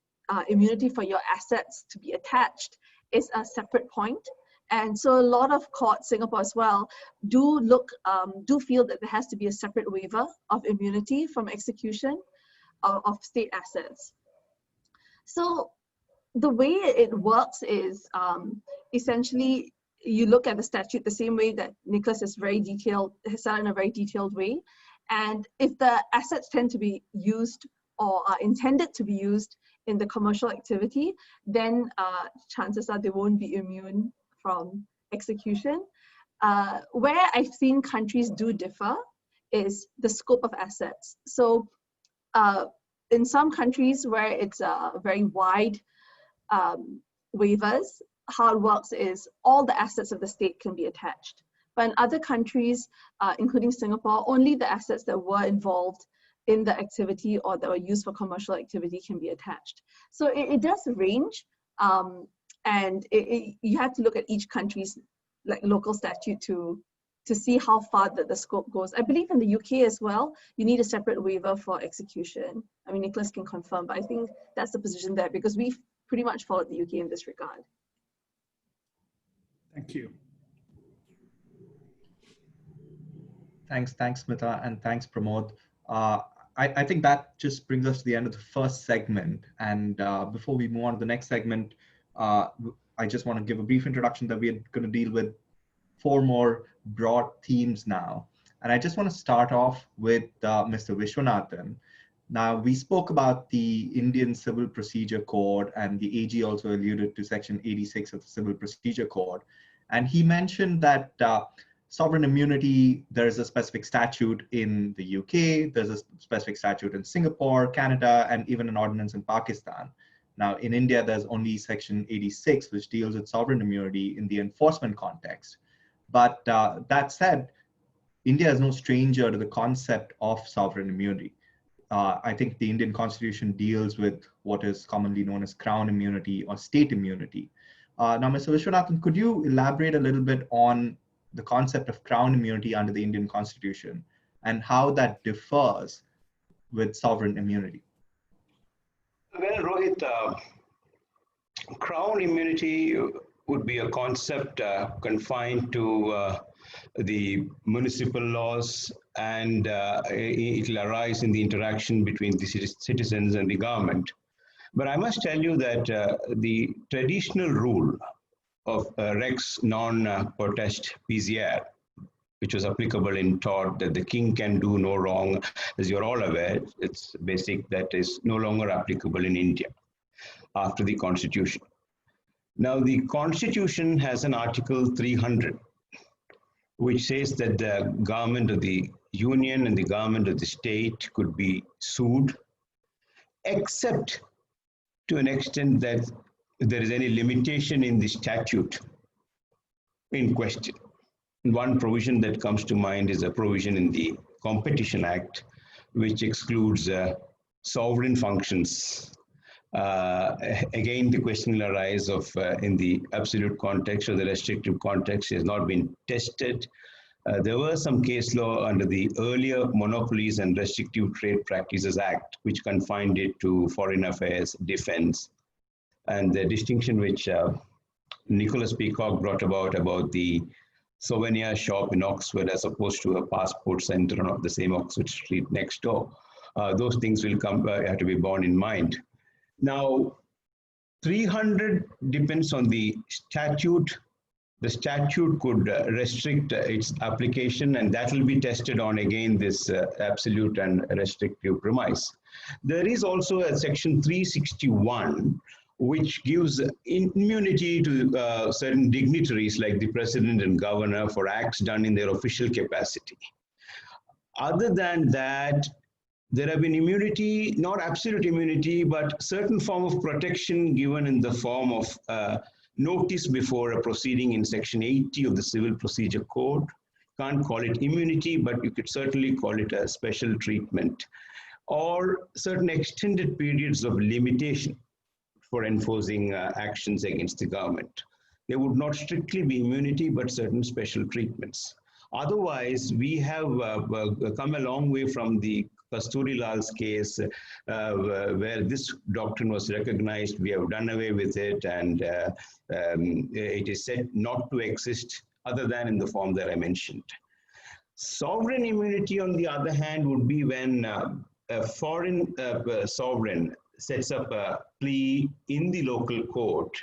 immunity for your assets to be attached is a separate point. And so a lot of courts, Singapore as well, do feel that there has to be a separate waiver of immunity from execution of state assets. So the way it works is essentially you look at the statute the same way that Nicholas has said in a very detailed way. And if the assets tend to be used or are intended to be used in the commercial activity, then chances are they won't be immune from execution. Where I've seen countries do differ is the scope of assets. So in some countries where it's very wide waivers, how it works is all the assets of the state can be attached. But in other countries, including Singapore, only the assets that were involved in the activity or that were used for commercial activity can be attached. So it does range, and you have to look at each country's local statute to see how far the scope goes. I believe in the UK as well, you need a separate waiver for execution. I mean, Nicholas can confirm, but I think that's the position there because we've pretty much followed the UK in this regard. Thank you. Thanks, Smitha, and thanks, Pramod. I think that just brings us to the end of the first segment. And before we move on to the next segment, I just want to give a brief introduction that we are going to deal with 4 more broad themes now. And I just want to start off with Mr. Vishwanathan. Now, we spoke about the Indian Civil Procedure Code, and the AG also alluded to Section 86 of the Civil Procedure Code. And he mentioned that sovereign immunity, there's a specific statute in the UK, there's a specific statute in Singapore, Canada, and even an ordinance in Pakistan. Now, in India, there's only Section 86, which deals with sovereign immunity in the enforcement context. But that said, India is no stranger to the concept of sovereign immunity. I think the Indian Constitution deals with what is commonly known as crown immunity or state immunity. Now, Mr. Vishwanathan, could you elaborate a little bit on the concept of crown immunity under the Indian Constitution and how that differs with sovereign immunity? Well, Rohit, crown immunity would be a concept confined to the municipal laws, and it will arise in the interaction between the citizens and the government. But I must tell you that the traditional rule of Rex non potest PCR, which was applicable in tort, that the king can do no wrong, as you're all aware, it's basic, that is no longer applicable in India after the constitution. Now, the constitution has an article 300, which says that the government of the union and the government of the state could be sued, except to an extent that there is any limitation in the statute in question. One provision that comes to mind is a provision in the Competition Act, which excludes sovereign functions. Again, the question will arise of in the absolute context or the restrictive context has not been tested. There were some case law under the earlier Monopolies and Restrictive Trade Practices Act, which confined it to foreign affairs, defense. And the distinction which Nicholas Peacock brought about the souvenir shop in Oxford as opposed to a passport center on the same Oxford Street next door, those things will have to be borne in mind. Now, 300 depends on the statute. The statute could restrict its application, and that will be tested on, again, this absolute and restrictive premise. There is also a section 361 which gives immunity to certain dignitaries like the president and governor for acts done in their official capacity. Other than that, there have been immunity, not absolute immunity, but certain form of protection given in the form of notice before a proceeding in Section 80 of the Civil Procedure Code. Can't call it immunity, but you could certainly call it a special treatment, or certain extended periods of limitation for enforcing actions against the government. There would not strictly be immunity, but certain special treatments. Otherwise, we have come a long way from the Kasturilal's case, where this doctrine was recognized. We have done away with it, and it is said not to exist other than in the form that I mentioned. Sovereign immunity, on the other hand, would be when a foreign sovereign sets up a plea in the local court,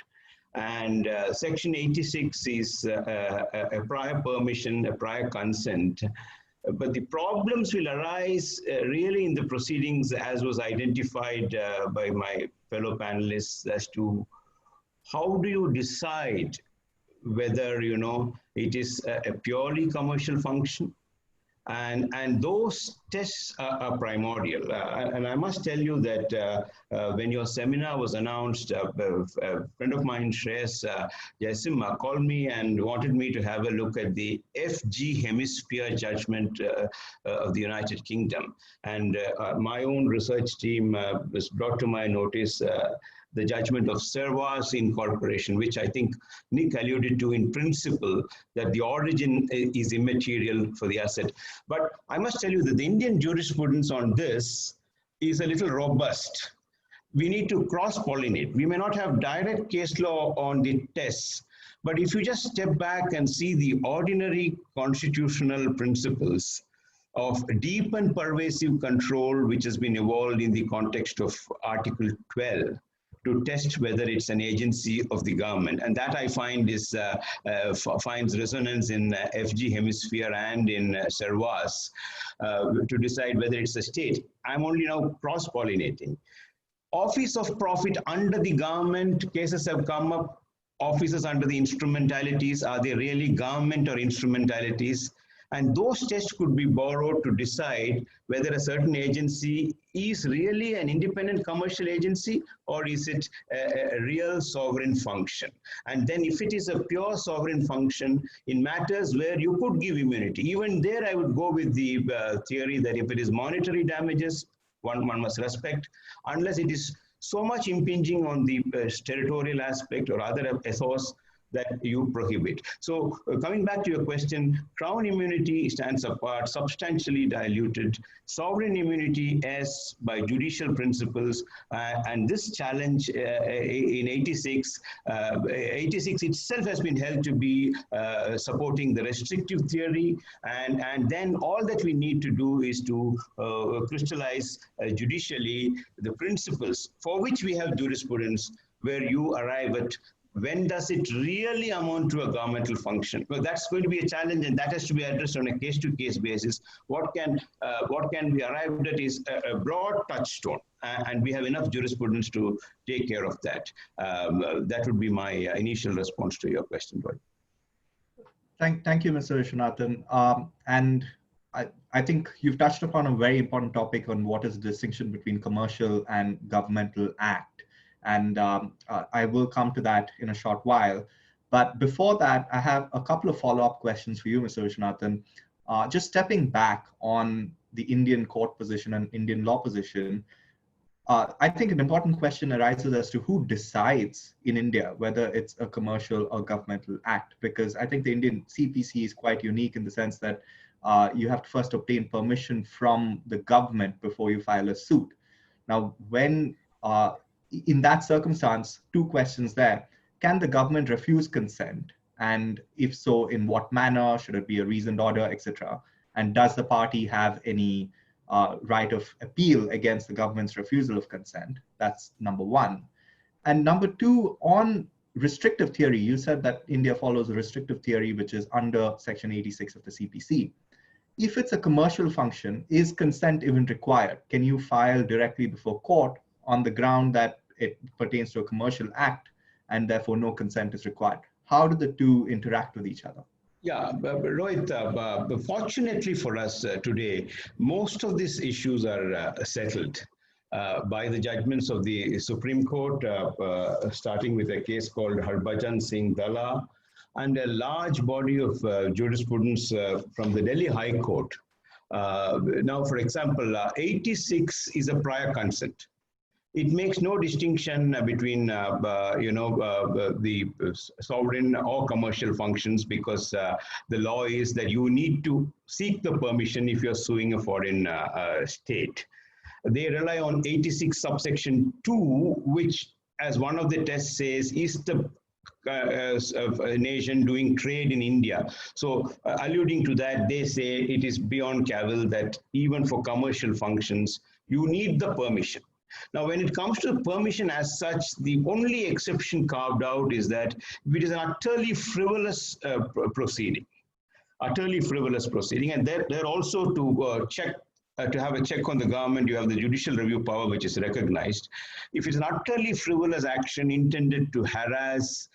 and Section 86 is a prior permission, a prior consent. But the problems will arise really in the proceedings, as was identified by my fellow panelists, as to how do you decide whether, you know, it is a purely commercial function. And those tests are primordial. And I must tell you that when your seminar was announced, a friend of mine, Shreyas Jaisimha, called me and wanted me to have a look at the FG Hemisphere judgment of the United Kingdom. And my own research team was brought to my notice the judgment of Servas Incorporation, which I think Nick alluded to in principle, that the origin is immaterial for the asset. But I must tell you that the Indian jurisprudence on this is a little robust. We need to cross-pollinate. We may not have direct case law on the tests, but if you just step back and see the ordinary constitutional principles of deep and pervasive control, which has been evolved in the context of Article 12, to test whether it's an agency of the government. And that I find is finds resonance in FG Hemisphere and in Servas to decide whether it's a state. I'm only now cross-pollinating. Office of profit under the government cases have come up. Offices under the instrumentalities, are they really government or instrumentalities? And those tests could be borrowed to decide whether a certain agency is really an independent commercial agency, or is it a real sovereign function. And then if it is a pure sovereign function in matters where you could give immunity, even there I would go with the theory that if it is monetary damages, one must respect, unless it is so much impinging on the territorial aspect or other ethos that you prohibit. So coming back to your question, crown immunity stands apart, substantially diluted. Sovereign immunity as by judicial principles, and this challenge in 86 itself has been held to be supporting the restrictive theory, and then all that we need to do is to crystallize judicially the principles for which we have jurisprudence, where you arrive at when does it really amount to a governmental function? Well, that's going to be a challenge, and that has to be addressed on a case-to-case basis. What can be arrived at is a broad touchstone, and we have enough jurisprudence to take care of that. That would be my initial response to your question, Rohit. Thank you, Mr. Vishwanathan. And I think you've touched upon a very important topic on what is the distinction between commercial and governmental act. And I will come to that in a short while. But before that, I have a couple of follow-up questions for you, Mr. Vishwanathan. Just stepping back on the Indian court position and Indian law position, I think an important question arises as to who decides in India whether it's a commercial or governmental act, because I think the Indian CPC is quite unique in the sense that you have to first obtain permission from the government before you file a suit. Now, when in that circumstance, two questions there. Can the government refuse consent? And if so, in what manner? Should it be a reasoned order, etc.? And does the party have any right of appeal against the government's refusal of consent? That's number one. And number two, on restrictive theory, you said that India follows a restrictive theory, which is under Section 86 of the CPC. If it's a commercial function, is consent even required? Can you file directly before court on the ground that it pertains to a commercial act and therefore no consent is required. How do the two interact with each other? Yeah, Rohit, fortunately for us today, most of these issues are settled by the judgments of the Supreme Court, starting with a case called Harbhajan Singh Dalla, and a large body of jurisprudence from the Delhi High Court. Now, for example, 86 is a prior consent. It makes no distinction between, the sovereign or commercial functions, because the law is that you need to seek the permission if you're suing a foreign state. They rely on 86 subsection 2, which, as one of the tests says, is the a nation doing trade in India. So alluding to that, they say it is beyond cavil that even for commercial functions, you need the permission. Now, when it comes to permission as such, the only exception carved out is that if it is an utterly frivolous proceeding, and they're also to check. To have a check on the government, you have the judicial review power, which is recognized. If it's an utterly frivolous action intended to harass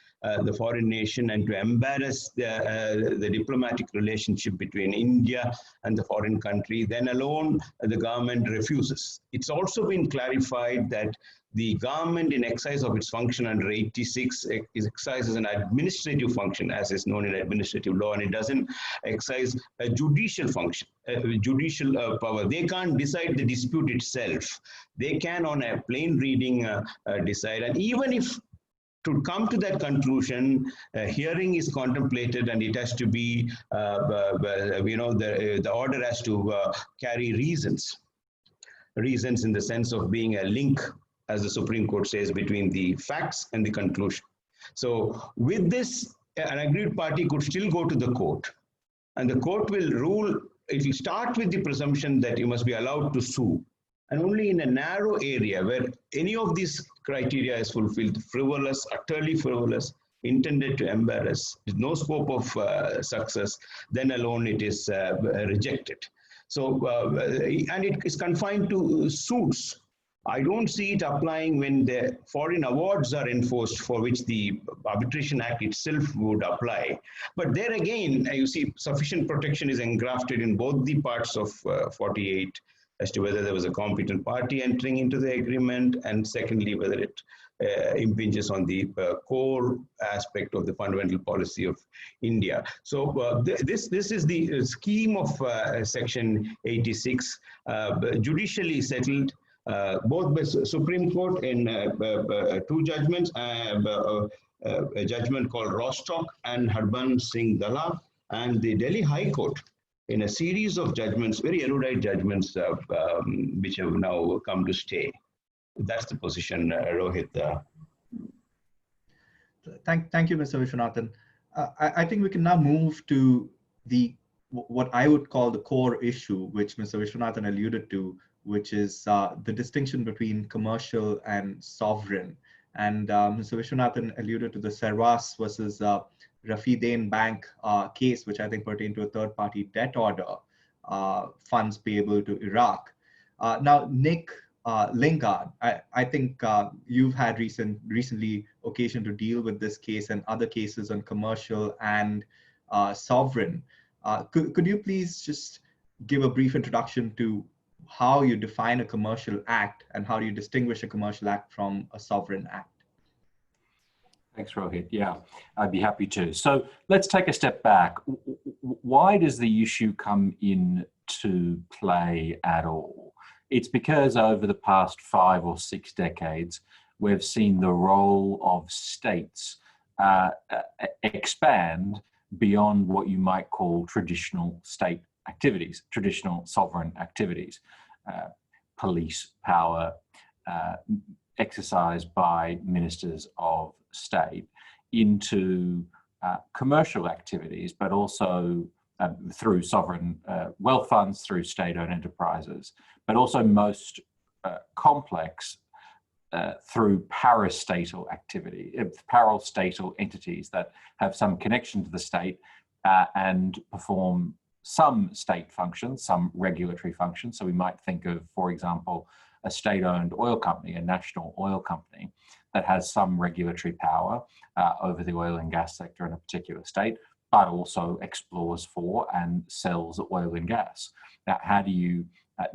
the foreign nation and to embarrass the diplomatic relationship between India and the foreign country, then alone the government refuses. It's also been clarified that the government, in exercise of its function under 86, exercises an administrative function, as is known in administrative law, and it doesn't exercise a judicial function, judicial power. They can't decide the dispute itself. They can, on a plain reading, decide. And even if to come to that conclusion, a hearing is contemplated, and it has to be, the order has to carry reasons in the sense of being a link, as the Supreme Court says, between the facts and the conclusion. So with this, an aggrieved party could still go to the court, and the court will rule. It will start with the presumption that you must be allowed to sue, and only in a narrow area where any of these criteria is fulfilled, frivolous, utterly frivolous, intended to embarrass, with no scope of success, then alone it is rejected. So, and it is confined to suits. I don't see it applying when the foreign awards are enforced, for which the Arbitration Act itself would apply. But there again, you see, sufficient protection is engrafted in both the parts of 48 as to whether there was a competent party entering into the agreement, and secondly, whether it impinges on the core aspect of the fundamental policy of India. So this is the scheme of Section 86, judicially settled, both by Supreme Court in two judgments, a judgment called Rostock and Harbhajan Singh Dalla, and the Delhi High Court in a series of judgments, very erudite judgments, which have now come to stay. That's the position, Rohit. Thank you, Mr. Vishwanathan. I think we can now move to what I would call the core issue, which Mr. Vishwanathan alluded to, which is the distinction between commercial and sovereign. And Mr. Vishwanathan alluded to the Servas versus Rafidain Bank case, which I think pertained to a third-party debt order, funds payable to Iraq. Now, Nick Lingard, I think you've had recently occasion to deal with this case and other cases on commercial and sovereign. Could you please just give a brief introduction to how you define a commercial act and how do you distinguish a commercial act from a sovereign act? Thanks, Rohit. Yeah, I'd be happy to. So let's take a step back. Why does the issue come into play at all? It's because over the past 5 or 6 decades, we've seen the role of states expand beyond what you might call traditional state activities, traditional sovereign activities, police power exercised by ministers of state, into commercial activities, but also through sovereign wealth funds, through state-owned enterprises, but also most complex through parastatal activity, parastatal entities that have some connection to the state and perform some state functions, some regulatory functions. So we might think of, for example, a state-owned oil company, a national oil company that has some regulatory power over the oil and gas sector in a particular state, but also explores for and sells oil and gas. Now, how do you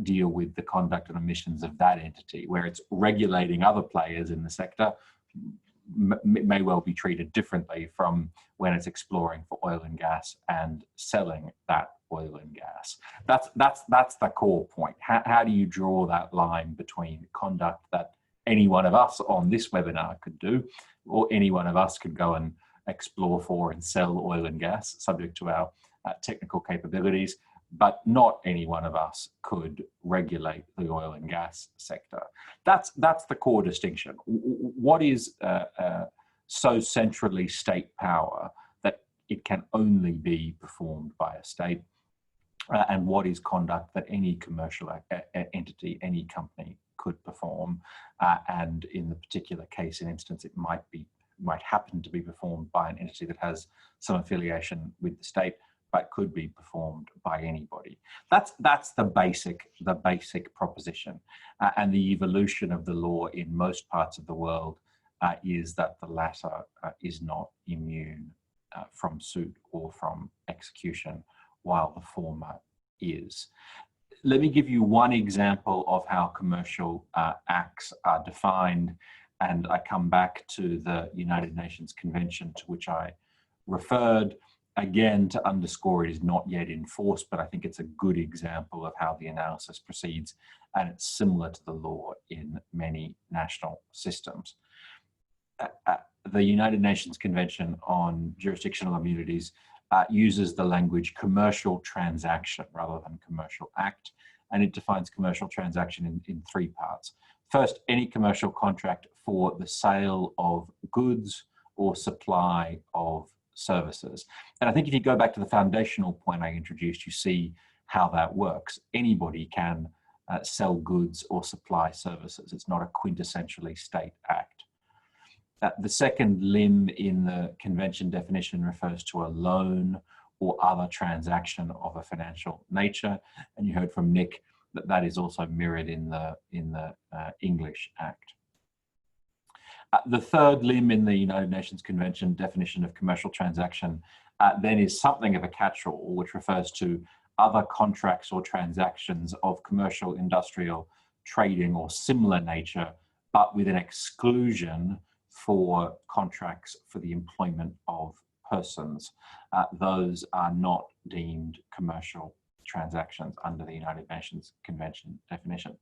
deal with the conduct and emissions of that entity, where it's regulating other players in the sector? May well be treated differently from when it's exploring for oil and gas and selling that oil and gas. That's the core point. How do you draw that line between conduct that any one of us on this webinar could do, or any one of us could go and explore for and sell oil and gas, subject to our technical capabilities, but not any one of us could regulate the oil and gas sector. That's the core distinction. What is so centrally state power that it can only be performed by a state, and what is conduct that any commercial entity, any company could perform, and in the particular case and instance, it might happen to be performed by an entity that has some affiliation with the state, but could be performed by anybody. That's the basic proposition, and the evolution of the law in most parts of the world is that the latter is not immune from suit or from execution, while the former is. Let me give you one example of how commercial acts are defined, and I come back to the United Nations Convention to which I referred, again to underscore it is not yet in force, but I think it's a good example of how the analysis proceeds, and it's similar to the law in many national systems. The United Nations Convention on Jurisdictional Immunities uses the language commercial transaction rather than commercial act, and it defines commercial transaction in three parts. First, any commercial contract for the sale of goods or supply of services. And I think if you go back to the foundational point I introduced, you see how that works. Anybody can sell goods or supply services. It's not a quintessentially state act. The second limb in the convention definition refers to a loan or other transaction of a financial nature. And you heard from Nick that that is also mirrored in the English Act. The third limb in the United Nations Convention definition of commercial transaction then is something of a catch-all, which refers to other contracts or transactions of commercial, industrial, trading or similar nature, but with an exclusion for contracts for the employment of persons. Those are not deemed commercial transactions under the United Nations Convention definition.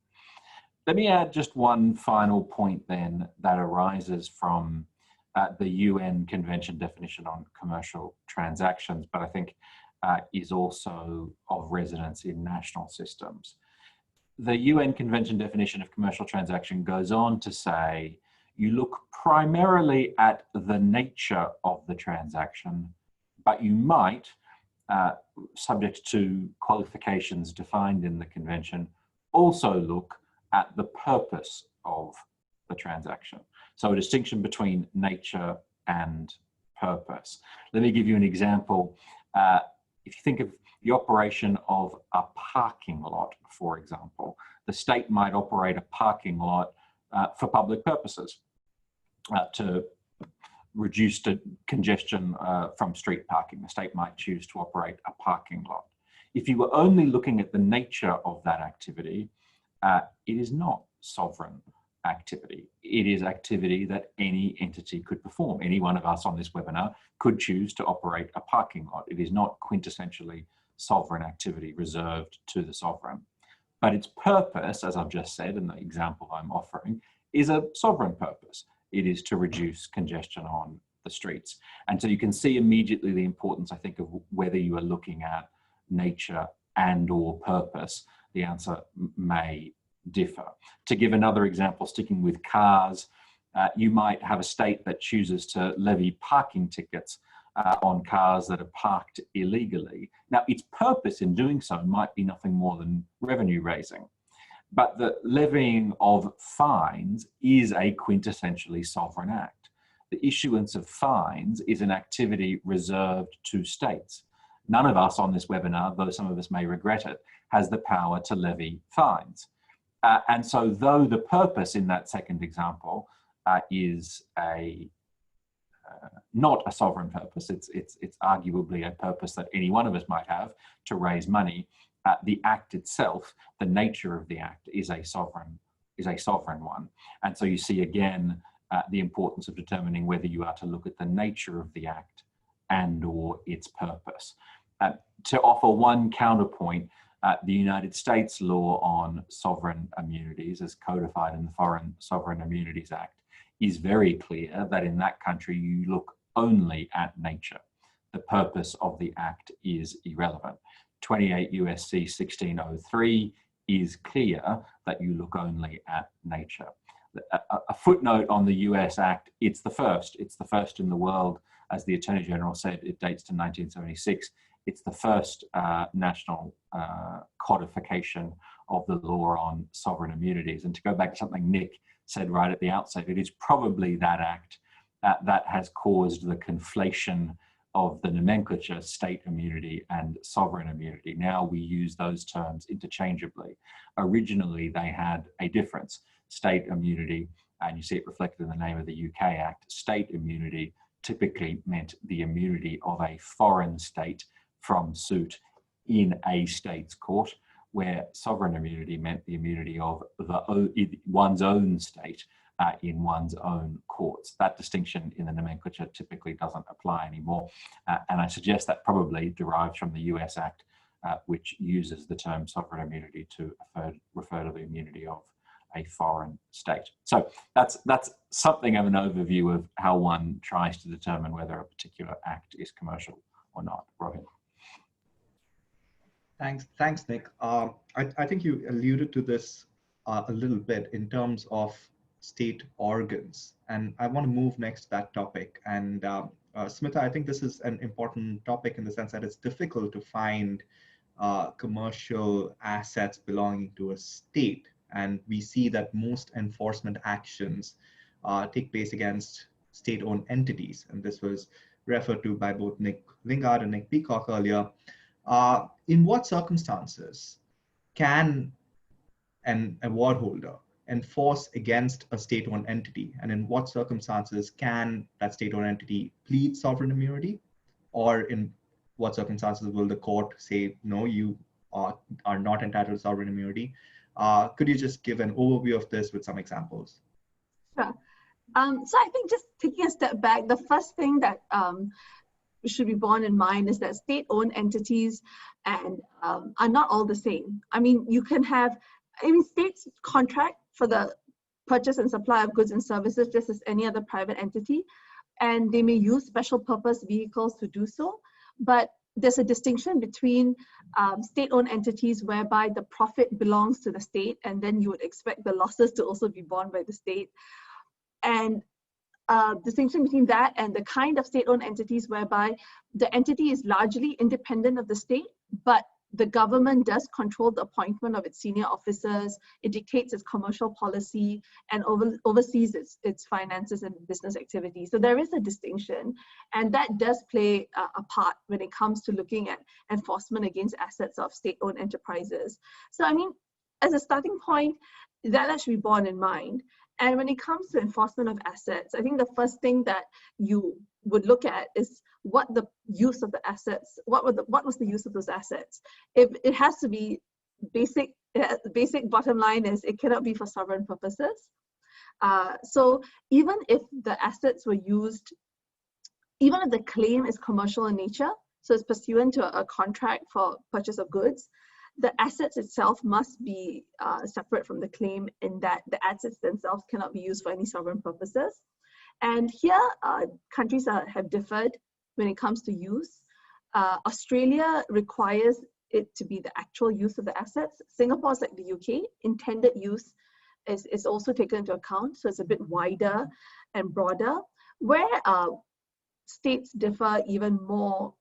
Let me add just one final point then that arises from the UN Convention definition on commercial transactions, but I think is also of resonance in national systems. The UN Convention definition of commercial transaction goes on to say, you look primarily at the nature of the transaction, but you might, subject to qualifications defined in the convention, also look at the purpose of the transaction. So a distinction between nature and purpose. Let me give you an example. If you think of the operation of a parking lot, for example, the state might operate a parking lot for public purposes, to reduce the congestion from street parking. The state might choose to operate a parking lot. If you were only looking at the nature of that activity, it is not sovereign activity. It is activity that any entity could perform. Any one of us on this webinar could choose to operate a parking lot. It is not quintessentially sovereign activity reserved to the sovereign. But its purpose, as I've just said in the example I'm offering, is a sovereign purpose. It is to reduce congestion on the streets. And so you can see immediately the importance, I think, of whether you are looking at nature and or purpose. The answer may differ. To give another example, sticking with cars, you might have a state that chooses to levy parking tickets on cars that are parked illegally. Now, its purpose in doing so might be nothing more than revenue raising. But the levying of fines is a quintessentially sovereign act. The issuance of fines is an activity reserved to states. None of us on this webinar, though some of us may regret it, has the power to levy fines. And so though the purpose in that second example is not a sovereign purpose, it's arguably a purpose that any one of us might have to raise money, the act itself, the nature of the act is a sovereign one. And so you see again the importance of determining whether you are to look at the nature of the act and or its purpose. To offer one counterpoint, the United States law on sovereign immunities, as codified in the Foreign Sovereign Immunities Act, is very clear that in that country you look only at nature. The purpose of the act is irrelevant. 28 USC 1603 is clear that you look only at nature. A footnote on the US Act, it's the first in the world. As the Attorney General said, it dates to 1976. It's the first national codification of the law on sovereign immunities. And to go back to something Nick said right at the outset, it is probably that act that has caused the conflation of the nomenclature state immunity and sovereign immunity. Now we use those terms interchangeably. Originally, they had a difference. State immunity, and you see it reflected in the name of the UK Act, state immunity typically meant the immunity of a foreign state from suit in a state's court, where sovereign immunity meant the immunity of one's own state in one's own courts. That distinction in the nomenclature typically doesn't apply anymore. And I suggest that probably derives from the US Act, which uses the term sovereign immunity to refer to the immunity of a foreign state. So that's something of an overview of how one tries to determine whether a particular act is commercial or not. Rohit. Thanks, Nick. I think you alluded to this a little bit in terms of state organs, and I want to move next to that topic. And Smitha, I think this is an important topic in the sense that it's difficult to find commercial assets belonging to a state. And we see that most enforcement actions take place against state-owned entities. And this was referred to by both Nick Lingard and Nick Peacock earlier. In what circumstances can an award holder enforce against a state-owned entity? And in what circumstances can that state-owned entity plead sovereign immunity? Or in what circumstances will the court say, no, you are not entitled to sovereign immunity? Could you just give an overview of this with some examples? Sure. So I think just taking a step back, the first thing that should be borne in mind is that state-owned entities and are not all the same. I mean, you can have, states contract for the purchase and supply of goods and services just as any other private entity, and they may use special purpose vehicles to do so, but there's a distinction between state-owned entities whereby the profit belongs to the state, and then you would expect the losses to also be borne by the state. And distinction between that and the kind of state-owned entities whereby the entity is largely independent of the state, but the government does control the appointment of its senior officers, it dictates its commercial policy, and oversees its finances and business activities. So there is a distinction, and that does play a part when it comes to looking at enforcement against assets of state-owned enterprises. So I mean, as a starting point, that should be borne in mind. And when it comes to enforcement of assets, I think the first thing that you would look at is what the use of the assets, what was the use of those assets? If it has to be basic bottom line is it cannot be for sovereign purposes. So even if the assets were used, even if the claim is commercial in nature, so it's pursuant to a contract for purchase of goods, the assets itself must be separate from the claim in that the assets themselves cannot be used for any sovereign purposes. And here, countries have differed when it comes to use. Australia requires it to be the actual use of the assets. Singapore is like the UK, intended use is also taken into account, so it's a bit wider and broader. Where states differ even more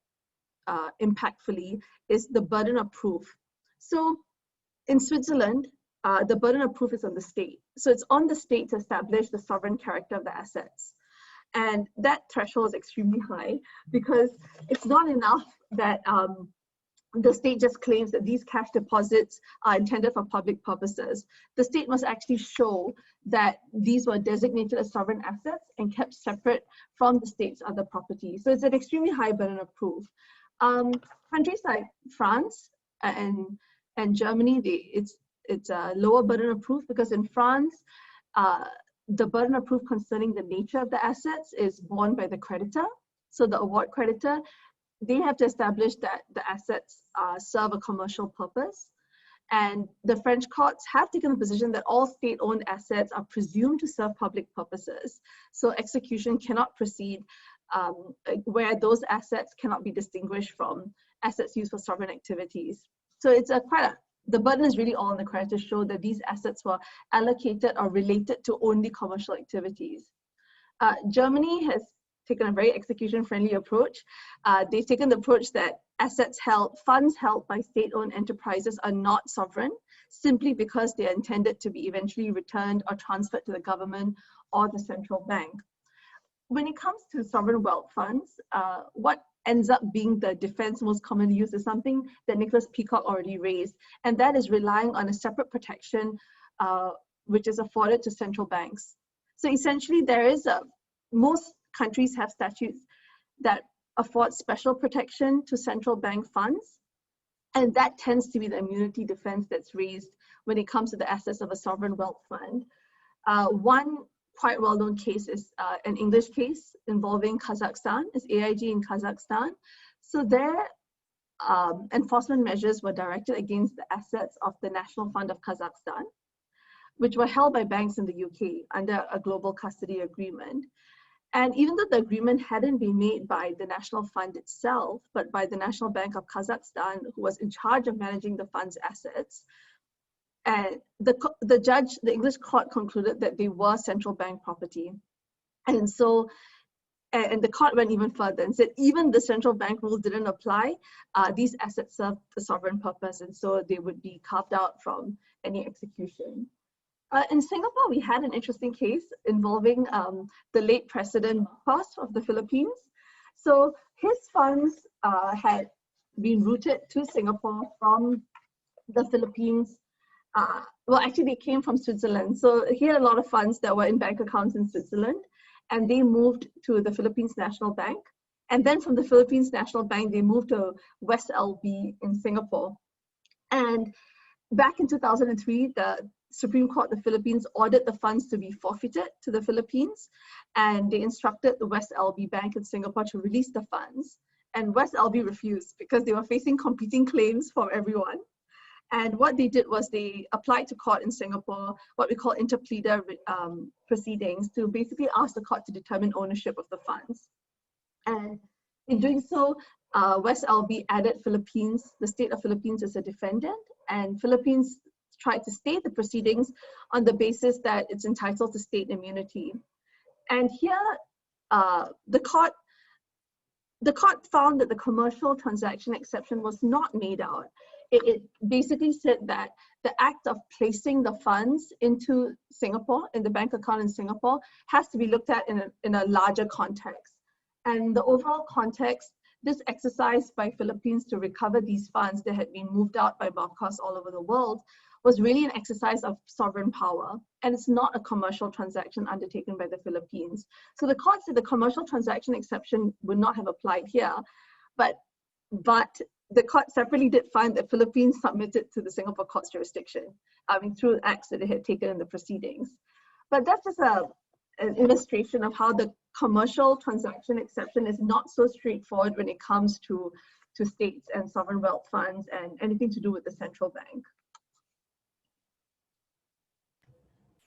impactfully is the burden of proof. So in Switzerland, the burden of proof is on the state. So it's on the state to establish the sovereign character of the assets. And that threshold is extremely high because it's not enough that the state just claims that these cash deposits are intended for public purposes. The state must actually show that these were designated as sovereign assets and kept separate from the state's other property. So it's an extremely high burden of proof. Countries like France and Germany, it's a lower burden of proof, because in France, the burden of proof concerning the nature of the assets is borne by the creditor. So the award creditor, they have to establish that the assets serve a commercial purpose. And the French courts have taken the position that all state-owned assets are presumed to serve public purposes. So execution cannot proceed where those assets cannot be distinguished from assets used for sovereign activities. So it's the burden is really all on the creditor to show that these assets were allocated or related to only commercial activities. Germany has taken a very execution-friendly approach. They've taken the approach that funds held by state-owned enterprises are not sovereign, simply because they are intended to be eventually returned or transferred to the government or the central bank. When it comes to sovereign wealth funds, what ends up being the defense most commonly used is something that Nicholas Peacock already raised, and that is relying on a separate protection which is afforded to central banks. So essentially, most countries have statutes that afford special protection to central bank funds, and that tends to be the immunity defense that's raised when it comes to the assets of a sovereign wealth fund. One quite well-known case is an English case involving Kazakhstan, is AIG in Kazakhstan. So their enforcement measures were directed against the assets of the National Fund of Kazakhstan, which were held by banks in the UK under a global custody agreement. And even though the agreement hadn't been made by the National Fund itself, but by the National Bank of Kazakhstan, who was in charge of managing the fund's assets, and the English court concluded that they were central bank property. And so, and the court went even further and said, even the central bank rule didn't apply, these assets served the sovereign purpose, and so they would be carved out from any execution. In Singapore, we had an interesting case involving the late President Marcos of the Philippines. So his funds had been routed to Singapore from the Philippines. Well, actually, they came from Switzerland. So he had a lot of funds that were in bank accounts in Switzerland, and they moved to the Philippines National Bank. And then from the Philippines National Bank, they moved to West LB in Singapore. And back in 2003, the Supreme Court of the Philippines ordered the funds to be forfeited to the Philippines, and they instructed the West LB Bank in Singapore to release the funds. And West LB refused because they were facing competing claims from everyone. And what they did was they applied to court in Singapore, what we call interpleader proceedings, to basically ask the court to determine ownership of the funds. And in doing so, West LB added Philippines, the state of Philippines, as a defendant, and Philippines tried to stay the proceedings on the basis that it's entitled to state immunity. And here, the court found that the commercial transaction exception was not made out. It basically said that the act of placing the funds into Singapore, in the bank account in Singapore, has to be looked at in a larger context. And the overall context, this exercise by Philippines to recover these funds that had been moved out by Marcos all over the world was really an exercise of sovereign power, and it's not a commercial transaction undertaken by the Philippines. So the court said the commercial transaction exception would not have applied here, but the court separately did find that Philippines submitted to the Singapore court's jurisdiction, through acts that it had taken in the proceedings. But that's just an illustration of how the commercial transaction exception is not so straightforward when it comes to states and sovereign wealth funds and anything to do with the central bank.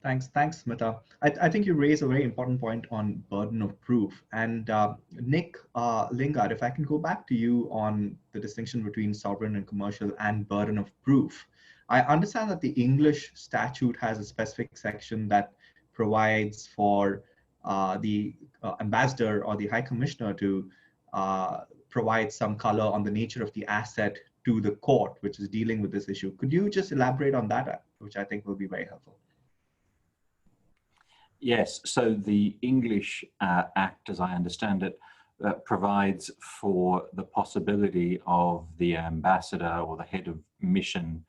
Thanks, Smitha. I think you raise a very important point on burden of proof. And Nick, Lingard, if I can go back to you on the distinction between sovereign and commercial and burden of proof. I understand that the English statute has a specific section that provides for the ambassador or the high commissioner to provide some color on the nature of the asset to the court, which is dealing with this issue. Could you just elaborate on that, which I think will be very helpful? Yes, so the English Act, as I understand it, provides for the possibility of the ambassador or the head of mission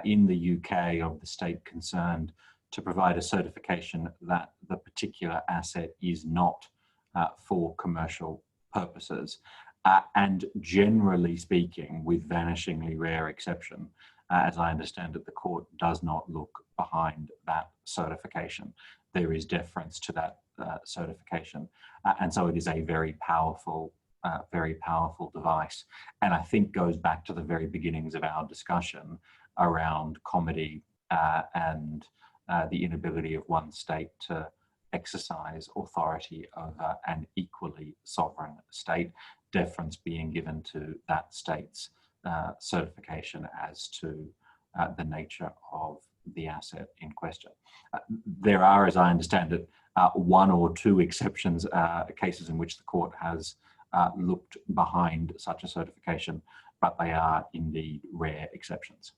in the UK of the state concerned to provide a certification that the particular asset is not for commercial purposes. And generally speaking, with vanishingly rare exception, as I understand it, the court does not look behind that certification. There is deference to that certification. And so it is a very powerful device. And I think goes back to the very beginnings of our discussion around comedy and the inability of one state to exercise authority over an equally sovereign state, deference being given to that state's certification as to the nature of the asset in question. There are, as I understand it, one or two exceptions, cases in which the court has looked behind such a certification, but they are indeed rare exceptions.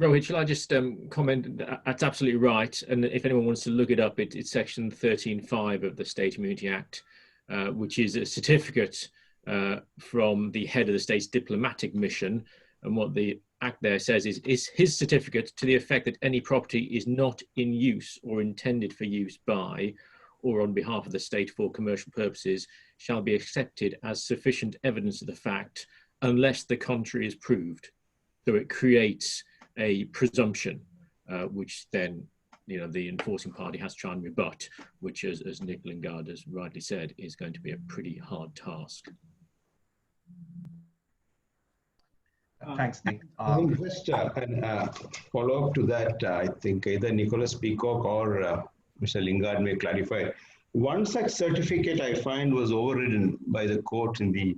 Rohit, shall I just comment? That's absolutely right. And if anyone wants to look it up, it's section 13.5 of the State Immunity Act, which is a certificate from the head of the state's diplomatic mission. And what the act there says is his certificate to the effect that any property is not in use or intended for use by or on behalf of the state for commercial purposes shall be accepted as sufficient evidence of the fact unless the contrary is proved. So it creates a presumption, which then the enforcing party has to try and rebut, which, as Nick Lingard has rightly said, is going to be a pretty hard task. Thanks, Nick. I think just a follow-up to that, I think either Nicholas Peacock or Mr. Lingard may clarify. One such certificate I find was overridden by the court in the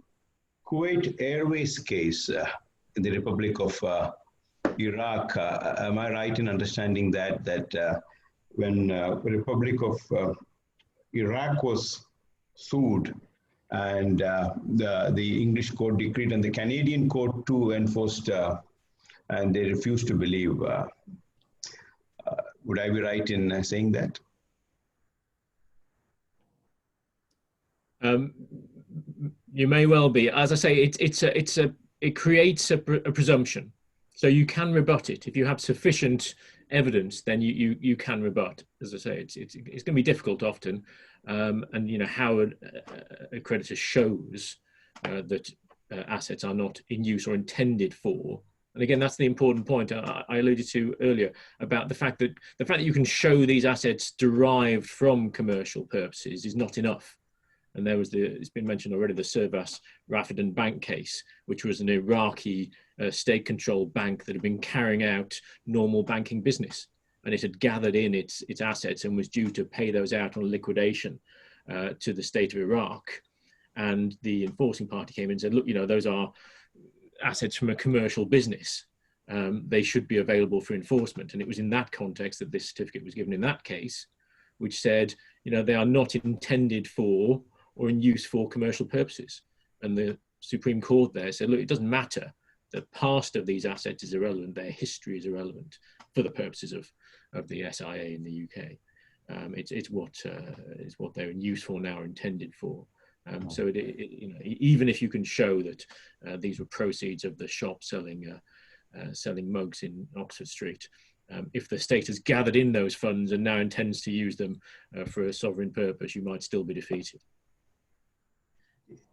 Kuwait Airways case in the Republic of Iraq. Am I right in understanding that when the Republic of Iraq was sued and the English court decreed and the Canadian court too enforced and they refused to believe. Would I be right in saying that? You may well be. As I say, it creates a presumption. So you can rebut it. If you have sufficient evidence, then you can rebut. As I say, it's going to be difficult often. And how a creditor shows that assets are not in use or intended for. And again, that's the important point I alluded to earlier about the fact that you can show these assets derived from commercial purposes is not enough. And there was it's been mentioned already, the Service Rafidan Bank case, which was an Iraqi state-controlled bank that had been carrying out normal banking business. And it had gathered in its assets and was due to pay those out on liquidation to the state of Iraq. And the enforcing party came in and said, look, those are assets from a commercial business. They should be available for enforcement. And it was in that context that this certificate was given in that case, which said, they are not intended for or in use for commercial purposes. And the Supreme Court there said, look, it doesn't matter. The past of these assets is irrelevant. Their history is irrelevant for the purposes of the SIA in the UK. It's what they're in use for now or intended for. So even if you can show that these were proceeds of the shop selling mugs in Oxford Street, if the state has gathered in those funds and now intends to use them for a sovereign purpose, you might still be defeated.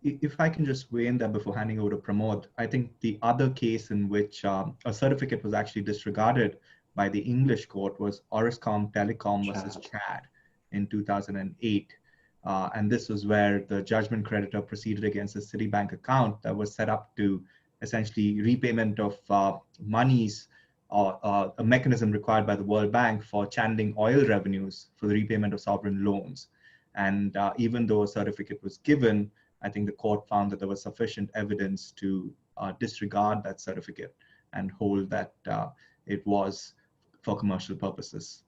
If I can just weigh in there before handing over to Pramod, I think the other case in which a certificate was actually disregarded by the English court was Orascom Telecom versus Chad in 2008. And this was where the judgment creditor proceeded against a Citibank account that was set up to essentially repayment of monies or a mechanism required by the World Bank for channeling oil revenues for the repayment of sovereign loans. And even though a certificate was given, I think the court found that there was sufficient evidence to disregard that certificate and hold that it was for commercial purposes.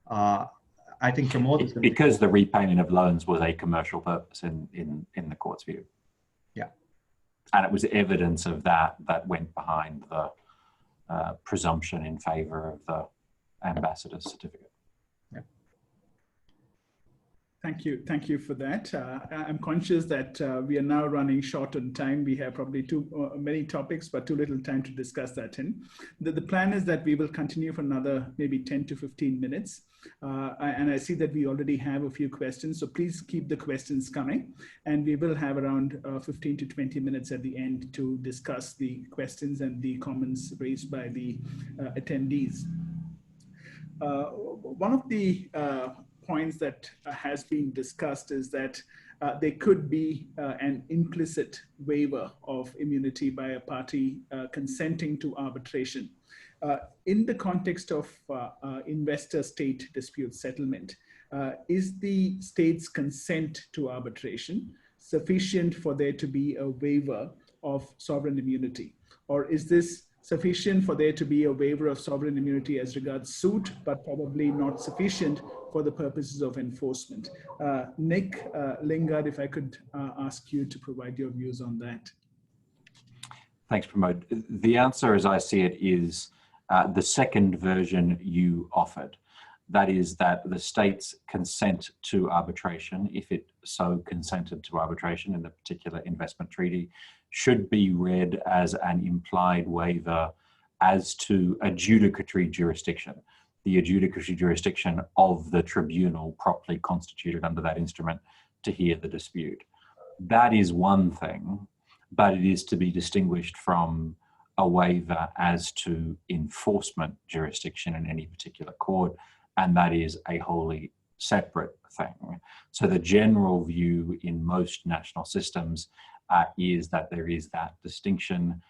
I think Pramod because the repayment of loans was a commercial purpose in the court's view. Yeah, and it was evidence of that went behind presumption in favor of the ambassador's certificate. Thank you for that. I'm conscious that we are now running short on time. We have probably many topics, but too little time to discuss that in. The plan is that we will continue for another maybe 10 to 15 minutes. And I see that we already have a few questions, so please keep the questions coming. And we will have around 15 to 20 minutes at the end to discuss the questions and the comments raised by the attendees. One of the points that has been discussed is that there could be an implicit waiver of immunity by a party consenting to arbitration. In the context of investor-state dispute settlement, is the state's consent to arbitration sufficient for there to be a waiver of sovereign immunity? Or is this sufficient for there to be a waiver of sovereign immunity as regards suit, but probably not sufficient for the purposes of enforcement? Nick, Lingard, if I could ask you to provide your views on that. Thanks, Pramod. The answer, as I see it, is the second version you offered. That is that the state's consent to arbitration, if it so consented to arbitration in the particular investment treaty, should be read as an implied waiver as to adjudicatory jurisdiction, the adjudicatory jurisdiction of the tribunal properly constituted under that instrument to hear the dispute. That is one thing, but it is to be distinguished from a waiver as to enforcement jurisdiction in any particular court, and that is a wholly separate thing. So the general view in most national systems is that there is that distinction,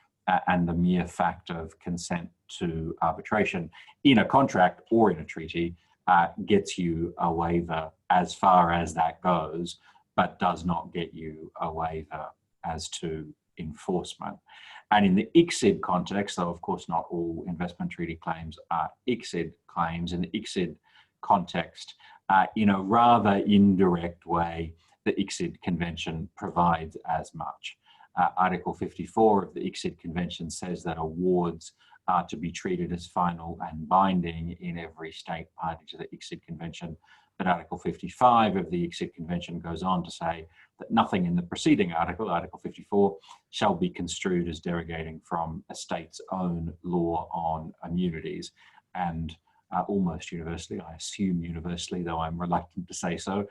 and the mere fact of consent to arbitration in a contract or in a treaty gets you a waiver as far as that goes, but does not get you a waiver as to enforcement. And in the ICSID context, though of course not all investment treaty claims are ICSID claims, in the ICSID context, in a rather indirect way, the ICSID Convention provides as much. Article 54 of the ICSID Convention says that awards are to be treated as final and binding in every state party to the ICSID Convention. But Article 55 of the ICSID Convention goes on to say that nothing in the preceding article, Article 54, shall be construed as derogating from a state's own law on immunities. And almost universally, I assume universally, though I'm reluctant to say so,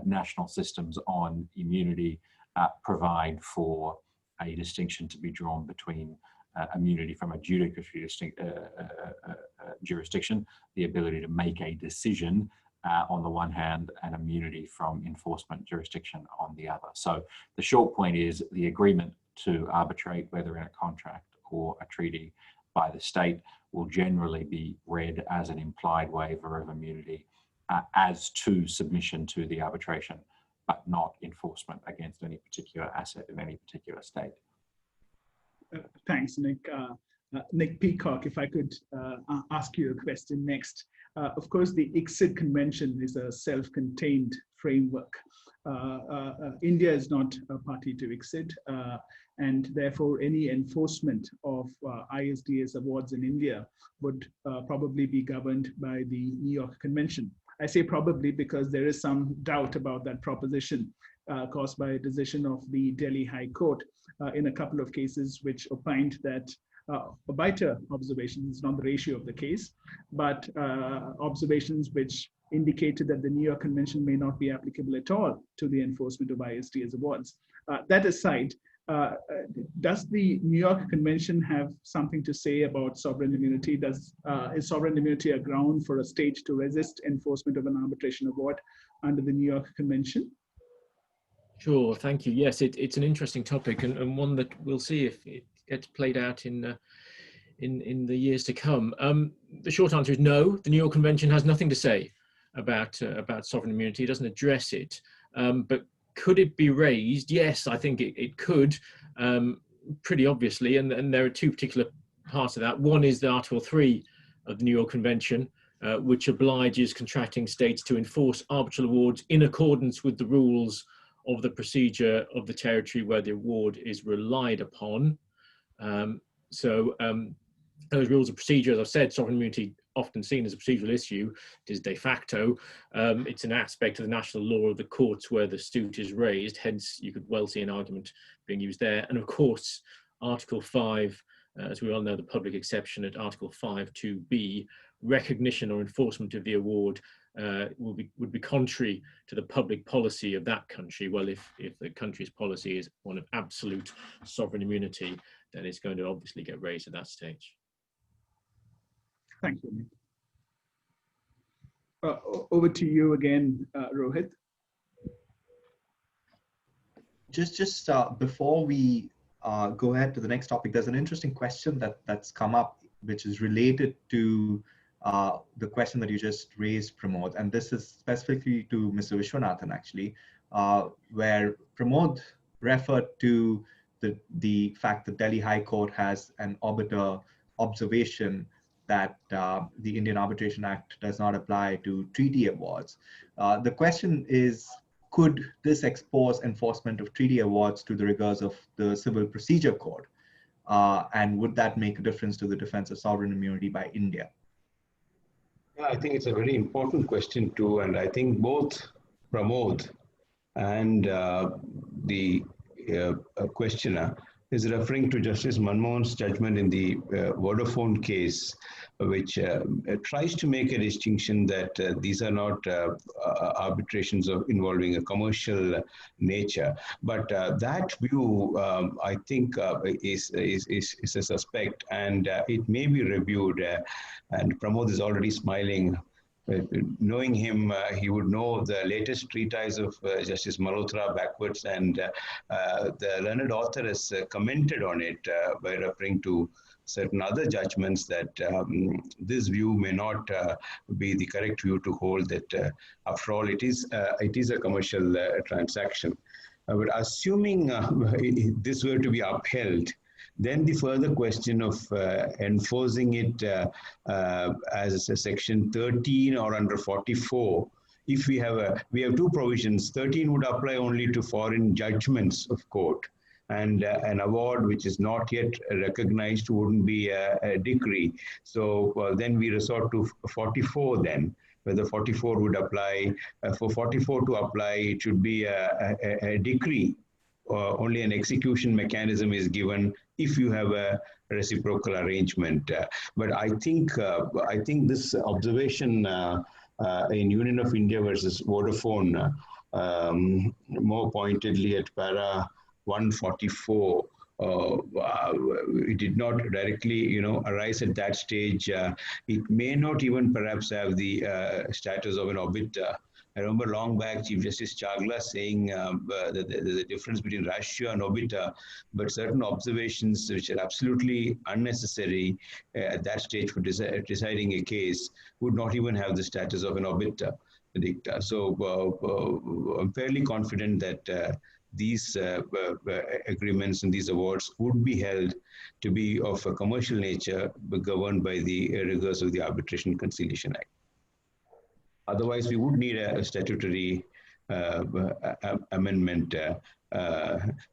national systems on immunity provide for a distinction to be drawn between immunity from adjudicatory jurisdiction, the ability to make a decision on the one hand, and immunity from enforcement jurisdiction on the other. So the short point is the agreement to arbitrate, whether in a contract or a treaty by the state, will generally be read as an implied waiver of immunity as to submission to the arbitration, but not enforcement against any particular asset in any particular state. Thanks, Nick. Nick Peacock, if I could ask you a question next. Of course, the ICSID Convention is a self-contained framework. India is not a party to ICSID, and therefore any enforcement of ISDS awards in India would probably be governed by the New York Convention. I say probably because there is some doubt about that proposition caused by a decision of the Delhi High Court in a couple of cases which opined that obiter observations, not the ratio of the case, but observations which indicated that the New York Convention may not be applicable at all to the enforcement of ISDS awards. That aside, does the New York Convention have something to say about sovereign immunity? Is sovereign immunity a ground for a state to resist enforcement of an arbitration award under the New York Convention? Sure, thank you. Yes, it's an interesting topic, and one that we'll see if it gets played out in the years to come. The short answer is no. The New York Convention has nothing to say about sovereign immunity. It doesn't address it. But could it be raised? Yes, I think it could, pretty obviously. And there are two particular parts of that. One is the Article 3 of the New York Convention, which obliges contracting states to enforce arbitral awards in accordance with the rules of the procedure of the territory where the award is relied upon. So those rules of procedure, as I've said, sovereign immunity often seen as a procedural issue. It is de facto. It's an aspect of the national law of the courts where the suit is raised. Hence, you could well see an argument being used there. And of course, Article 5, as we all know, the public exception at Article 5 2b, recognition or enforcement of the award would be contrary to the public policy of that country. Well, if the country's policy is one of absolute sovereign immunity, then it's going to obviously get raised at that stage. Thank you. Over to you again, Rohit. Just before we go ahead to the next topic, there's an interesting question that's come up, which is related to the question that you just raised, Pramod, and this is specifically to Mr. Vishwanathan, actually, where Pramod referred to the fact that Delhi High Court has an arbiter observation that the Indian Arbitration Act does not apply to treaty awards. The question is, could this expose enforcement of treaty awards to the rigors of the Civil Procedure Code? And would that make a difference to the defense of sovereign immunity by India? Yeah, I think it's a very important question too, and I think both Pramod and the questioner is referring to Justice Manmohan's judgment in the Vodafone case, which tries to make a distinction that these are not arbitrations involving a commercial nature. But that view, I think, is a suspect, and it may be reviewed. And Pramod is already smiling. Knowing him, he would know the latest treatise of Justice Malhotra backwards, and the learned author has commented on it by referring to certain other judgments that this view may not be the correct view to hold, that after all it is a commercial transaction. But assuming this were to be upheld, then the further question of enforcing it as a section 13 or under 44, if we have two provisions. 13 would apply only to foreign judgments of court, and an award which is not yet recognized wouldn't be a decree. So then we resort to 44 then. Whether 44 would apply. For 44 to apply, it should be a decree. Only an execution mechanism is given if you have a reciprocal arrangement. But I think this observation in Union of India versus Vodafone, more pointedly at para 144, it did not directly, arise at that stage. It may not even perhaps have the status of an obiter. I remember long back Chief Justice Chagla saying that there's a difference between ratio and obiter, but certain observations which are absolutely unnecessary at that stage for deciding a case would not even have the status of an obiter. So I'm fairly confident that these agreements and these awards would be held to be of a commercial nature, but governed by the rigors of the Arbitration Conciliation Act. Otherwise, we would need a statutory amendment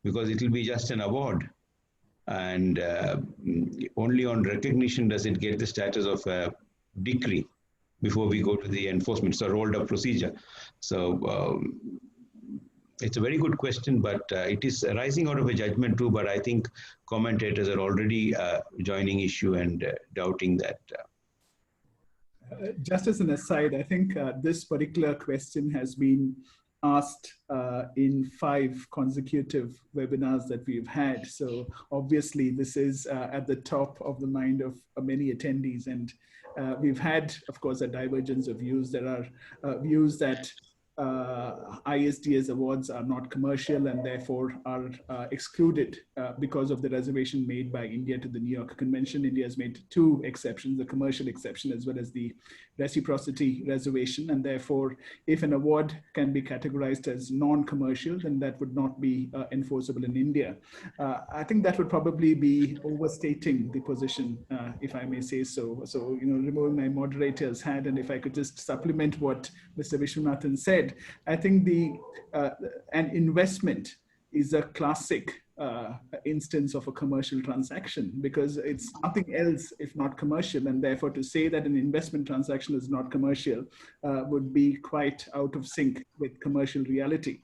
because it will be just an award. And only on recognition does it get the status of a decree before we go to the enforcement. It's a rolled up procedure. So it's a very good question, but it is arising out of a judgment too. But I think commentators are already joining issue and doubting that. Just as an aside, I think this particular question has been asked in 5 consecutive webinars that we've had. So obviously this is at the top of the mind of many attendees. And we've had, of course, a divergence of views. There are views that ISDS awards are not commercial and therefore are excluded because of the reservation made by India to the New York Convention. India has made 2 exceptions, the commercial exception as well as the reciprocity reservation, and therefore if an award can be categorized as non-commercial, then that would not be enforceable in India. I think that would probably be overstating the position, if I may say so. So, removing my moderator's hat, and if I could just supplement what Mr. Vishwanathan said, I think an investment is a classic instance of a commercial transaction, because it's nothing else if not commercial, and therefore to say that an investment transaction is not commercial would be quite out of sync with commercial reality.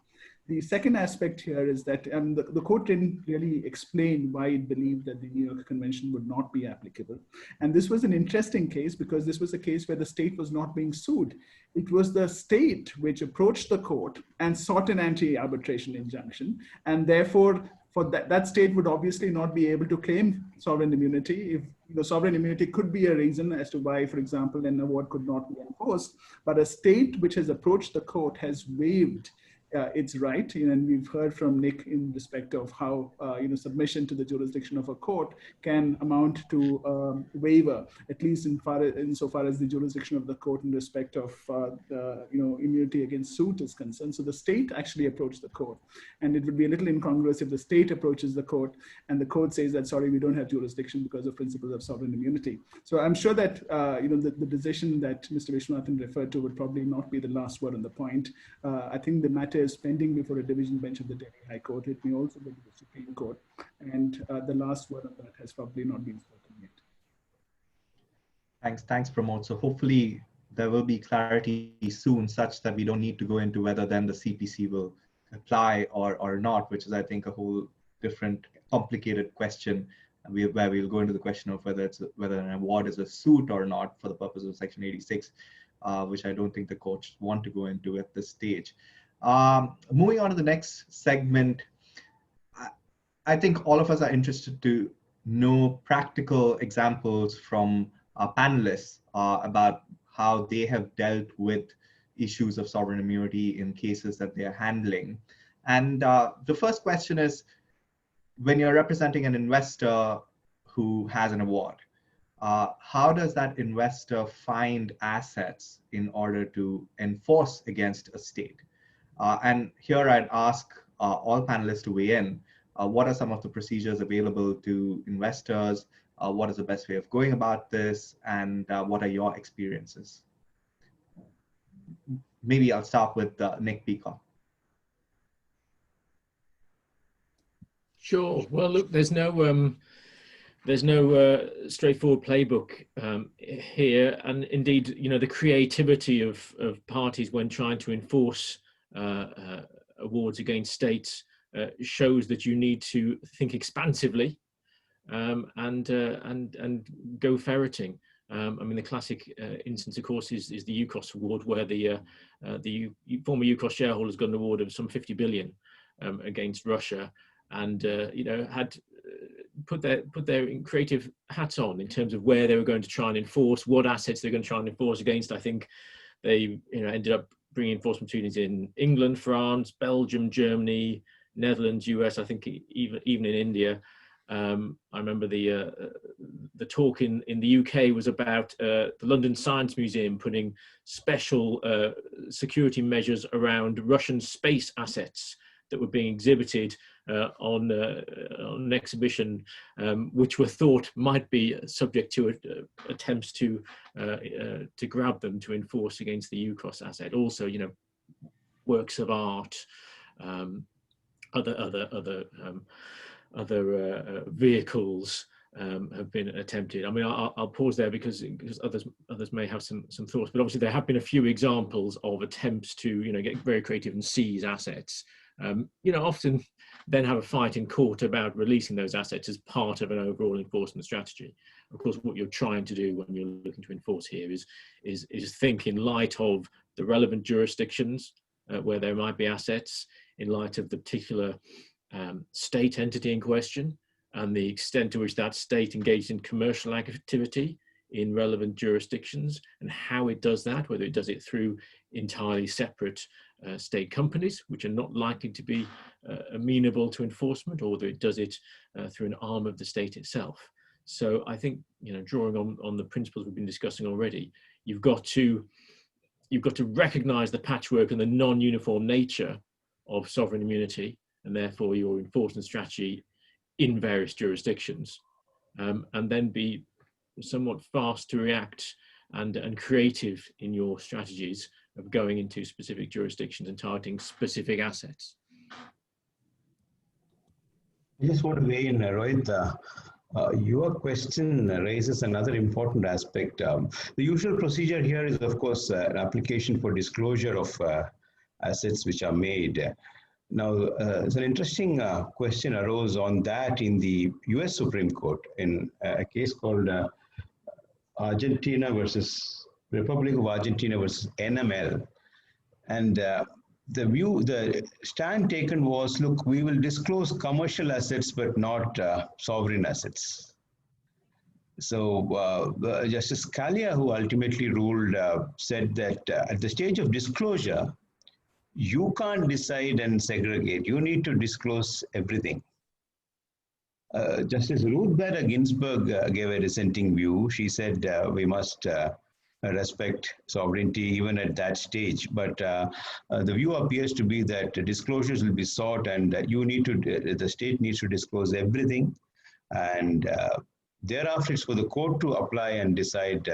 The second aspect here is that the court didn't really explain why it believed that the New York Convention would not be applicable. And this was an interesting case because this was a case where the state was not being sued. It was the state which approached the court and sought an anti-arbitration injunction. And therefore, for that state would obviously not be able to claim sovereign immunity. If the sovereign immunity could be a reason as to why, for example, an award could not be enforced. But a state which has approached the court has waived its right, and we've heard from Nick in respect of how submission to the jurisdiction of a court can amount to waiver, at least insofar as the jurisdiction of the court in respect of immunity against suit is concerned. So the state actually approached the court, and it would be a little incongruous if the state approaches the court and the court says that sorry, we don't have jurisdiction because of principles of sovereign immunity. So I'm sure that the decision that Mr. Vishwanathan referred to would probably not be the last word on the point. I think the matter is pending before a division bench of the Delhi High Court. It may also go to the Supreme Court, and the last word on that has probably not been spoken yet. Thanks, Pramod. So hopefully there will be clarity soon, such that we don't need to go into whether then the CPC will apply or not, which is, I think, a whole different complicated question, where we'll go into the question of whether an award is a suit or not for the purpose of Section 86, which I don't think the courts want to go into at this stage. Moving on to the next segment, I think all of us are interested to know practical examples from our panelists about how they have dealt with issues of sovereign immunity in cases that they are handling. And the first question is, when you're representing an investor who has an award, how does that investor find assets in order to enforce against a state? And here I'd ask all panelists to weigh in. What are some of the procedures available to investors? What is the best way of going about this? And what are your experiences? Maybe I'll start with Nick Peacock. Sure. Well, look, there's no straightforward playbook here, and indeed, the creativity of parties when trying to enforce awards against states shows that you need to think expansively and go ferreting. I mean, the classic instance, of course, is the Ucos Award, where the former Ucos shareholders got an award of some 50 billion against Russia, and had put their creative hats on in terms of where they were going to try and enforce, what assets they're going to try and enforce against. I think they ended up bringing enforcement proceedings in England, France, Belgium, Germany, Netherlands, US. I think even in India. I remember the talk in the UK was about the London Science Museum putting special security measures around Russian space assets that were being exhibited on an exhibition, which were thought might be subject to attempts to grab them to enforce against the Ucos asset. Also, works of art, other vehicles have been attempted. I mean, I'll pause there because others may have some thoughts, but obviously there have been a few examples of attempts to get very creative and seize assets. Often then have a fight in court about releasing those assets as part of an overall enforcement strategy. Of course, what you're trying to do when you're looking to enforce here is think in light of the relevant jurisdictions where there might be assets, in light of the particular state entity in question and the extent to which that state engaged in commercial activity in relevant jurisdictions, and how it does that, whether it does it through entirely separate state companies, which are not likely to be amenable to enforcement, or whether it does it through an arm of the state itself. So I think, drawing on the principles we've been discussing already, you've got to recognize the patchwork and the non-uniform nature of sovereign immunity, and therefore your enforcement strategy in various jurisdictions, and then be somewhat fast to react and creative in your strategies of going into specific jurisdictions and targeting specific assets. I just want to weigh in, Rohit. Your question raises another important aspect. The usual procedure here is, of course, an application for disclosure of assets which are made. Now, it's an interesting question arose on that in the US Supreme Court in a case called Argentina versus Republic of Argentina versus NML. And the stand taken was, look, we will disclose commercial assets, but not sovereign assets. So Justice Scalia, who ultimately ruled, said that at the stage of disclosure, you can't decide and segregate. You need to disclose everything. Justice Ruth Bader Ginsburg gave a dissenting view. She said we must respect sovereignty even at that stage. But the view appears to be that disclosures will be sought, and the state needs to disclose everything. And thereafter, it's for the court to apply and decide.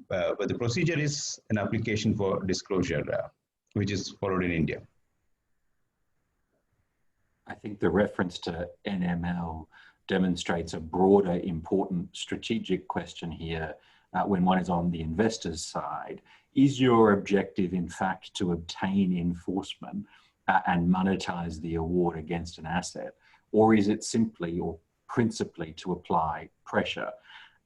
But the procedure is an application for disclosure, which is followed in India. I think the reference to NML demonstrates a broader, important strategic question here when one is on the investor's side. Is your objective, in fact, to obtain enforcement and monetize the award against an asset? Or is it simply or principally to apply pressure?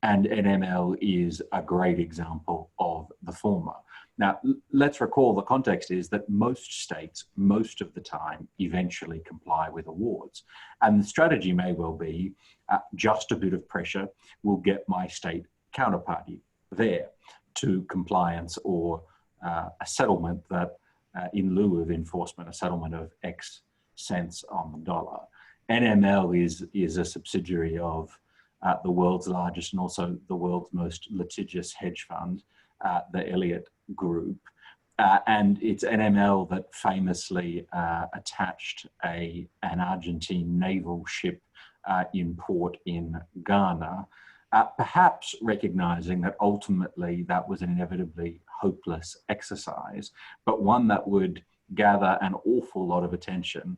And NML is a great example of the former. Now, let's recall the context is that most states, most of the time, eventually comply with awards. And the strategy may well be just a bit of pressure will get my state counterparty there to compliance or a settlement that in lieu of enforcement, a settlement of X cents on the dollar. NML is a subsidiary of the world's largest and also the world's most litigious hedge fund, the Elliott Group. And it's NML that famously attached an Argentine naval ship in port in Ghana, perhaps recognizing that ultimately that was an inevitably hopeless exercise, but one that would gather an awful lot of attention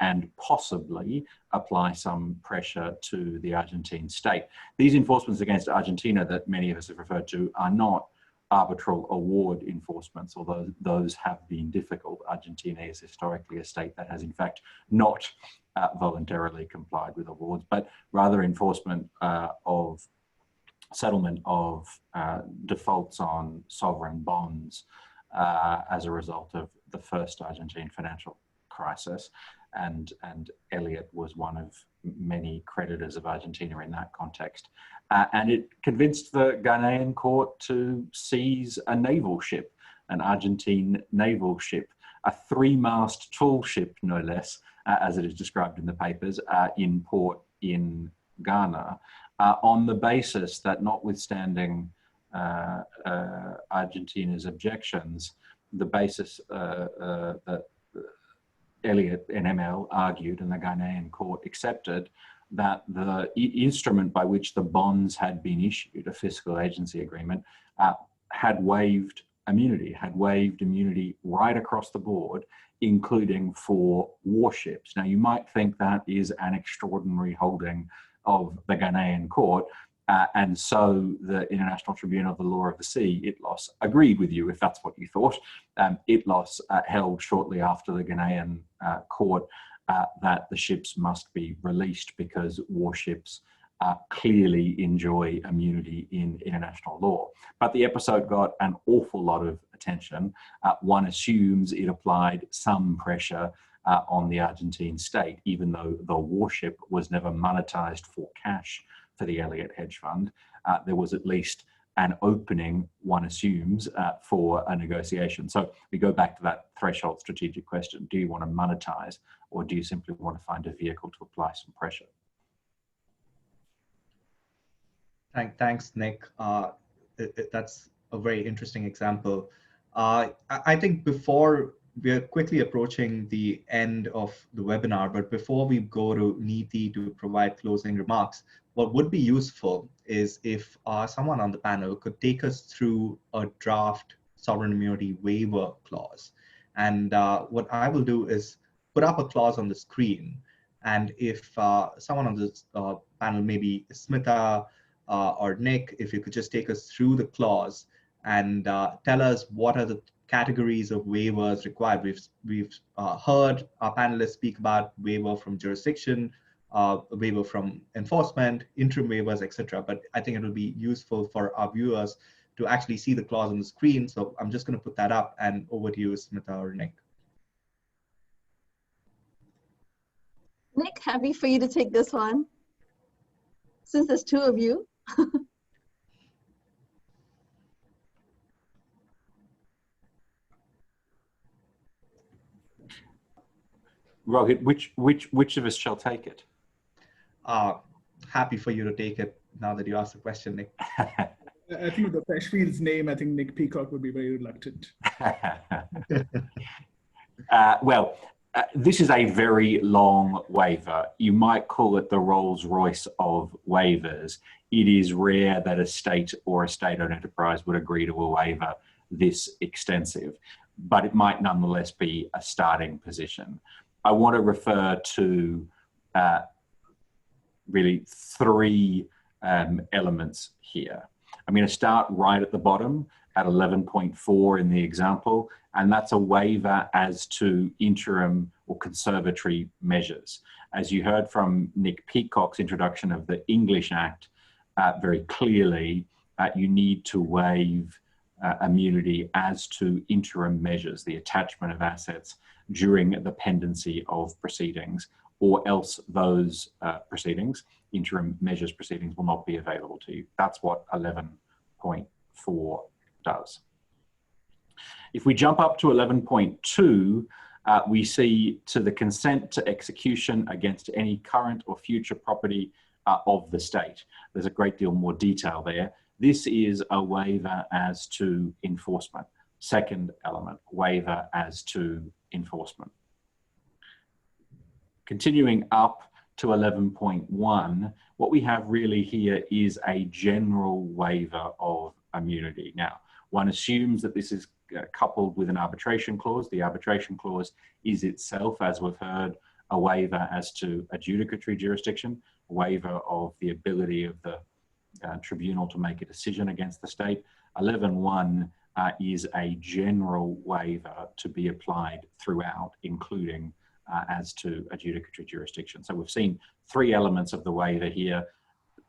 and possibly apply some pressure to the Argentine state. These enforcements against Argentina that many of us have referred to are not arbitral award enforcements, although those have been difficult. Argentina is historically a state that has in fact not voluntarily complied with awards, but rather enforcement of settlement of defaults on sovereign bonds as a result of the first Argentine financial crisis. And Elliott was one of many creditors of Argentina in that context. And it convinced the Ghanaian court to seize a naval ship, an Argentine naval ship, a 3-mast tall ship, no less, as it is described in the papers, in port in Ghana, on the basis that notwithstanding Argentina's objections, the basis that Elliott NML argued and the Ghanaian court accepted that the instrument by which the bonds had been issued, a fiscal agency agreement, had waived immunity right across the board, including for warships. Now, you might think that is an extraordinary holding of the Ghanaian court, and so the International Tribunal of the Law of the Sea, ITLOS, agreed with you if that's what you thought. ITLOS held shortly after the Ghanaian court that the ships must be released because warships clearly enjoy immunity in international law. But the episode got an awful lot of attention. One assumes it applied some pressure on the Argentine state, even though the warship was never monetized for cash for the Elliott hedge fund. There was at least an opening, one assumes, for a negotiation. So we go back to that threshold strategic question. Do you want to monetize, or do you simply want to find a vehicle to apply some pressure? Thanks, Nick. That's a very interesting example. I think before we're quickly approaching the end of the webinar, but before we go to Neeti to provide closing remarks, what would be useful is if someone on the panel could take us through a draft sovereign immunity waiver clause. And what I will do is put up a clause on the screen. And if someone on this panel, maybe Smitha or Nick, if you could just take us through the clause and tell us what are the categories of waivers required. We've heard our panelists speak about waiver from jurisdiction, waiver from enforcement, interim waivers, etc. But I think it will be useful for our viewers to actually see the clause on the screen. So I'm just going to put that up, and over to you, Smitha or Nick. Nick, happy for you to take this one, since there's two of you. Rohit, which of us shall take it? Happy for you to take it now that you asked the question, Nick. I think with the Freshfield's name, I think Nick Peacock would be very reluctant. This is a very long waiver. You might call it the Rolls-Royce of waivers. It is rare that a state or a state-owned enterprise would agree to a waiver this extensive, but it might nonetheless be a starting position. I want to refer to really three elements here. I'm going to start right at the bottom at 11.4 in the example, and that's a waiver as to interim or conservatory measures. As you heard from Nick Peacock's introduction of the English Act, very clearly, you need to waive immunity as to interim measures, the attachment of assets during the pendency of proceedings, or else those proceedings, interim measures proceedings, will not be available to you. That's what 11.4 does. If we jump up to 11.2, we see to the consent to execution against any current or future property of the state. There's a great deal more detail there. This is a waiver as to enforcement. Second element, waiver as to enforcement. Continuing up to 11.1, what we have really here is a general waiver of immunity. Now, one assumes that this is coupled with an arbitration clause. The arbitration clause is itself, as we've heard, a waiver as to adjudicatory jurisdiction, a waiver of the ability of the tribunal to make a decision against the state. 11.1 is a general waiver to be applied throughout, including as to adjudicatory jurisdiction. So we've seen three elements of the waiver here.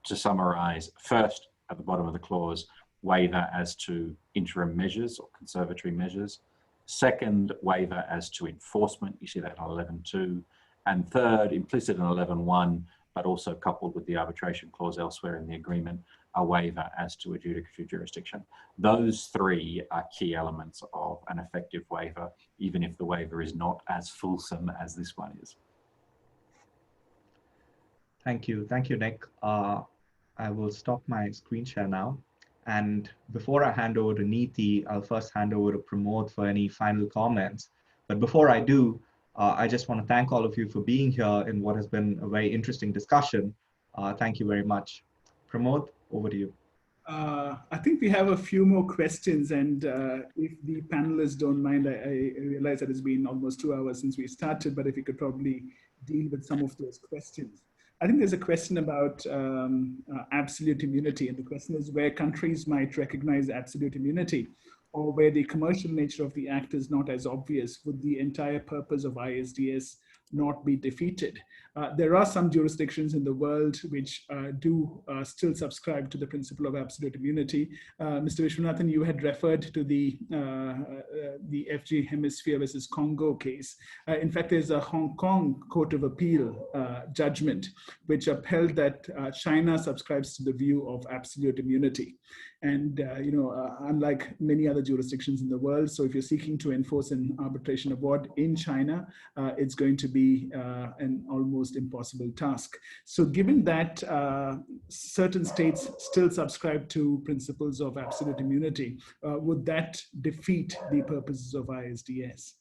To summarize, first, at the bottom of the clause, waiver as to interim measures or conservatory measures. Second, waiver as to enforcement. You see that on 11.2. And third, implicit in 11.1, but also coupled with the arbitration clause elsewhere in the agreement, a waiver as to adjudicatory jurisdiction. Those three are key elements of an effective waiver, even if the waiver is not as fulsome as this one is. Thank you, Nick. I will stop my screen share now. And before I hand over to Neeti, I'll first hand over to Pramod for any final comments. But before I do, I just want to thank all of you for being here in what has been a very interesting discussion. Thank you very much. Pramod, over to you. I think we have a few more questions, and if the panelists don't mind, I realize that it's been almost 2 hours since we started, but if you could probably deal with some of those questions. I think there's a question about absolute immunity, and the question is where countries might recognize absolute immunity, or where the commercial nature of the act is not as obvious, would the entire purpose of ISDS not be defeated? There are some jurisdictions in the world which do still subscribe to the principle of absolute immunity. Mr. Vishwanathan, you had referred to the FG Hemisphere versus Congo case. In fact, there's a Hong Kong Court of Appeal judgment which upheld that China subscribes to the view of absolute immunity. And unlike many other jurisdictions in the world, so if you're seeking to enforce an arbitration award in China, it's going to be an almost impossible task. So given that certain states still subscribe to principles of absolute immunity, would that defeat the purposes of ISDS?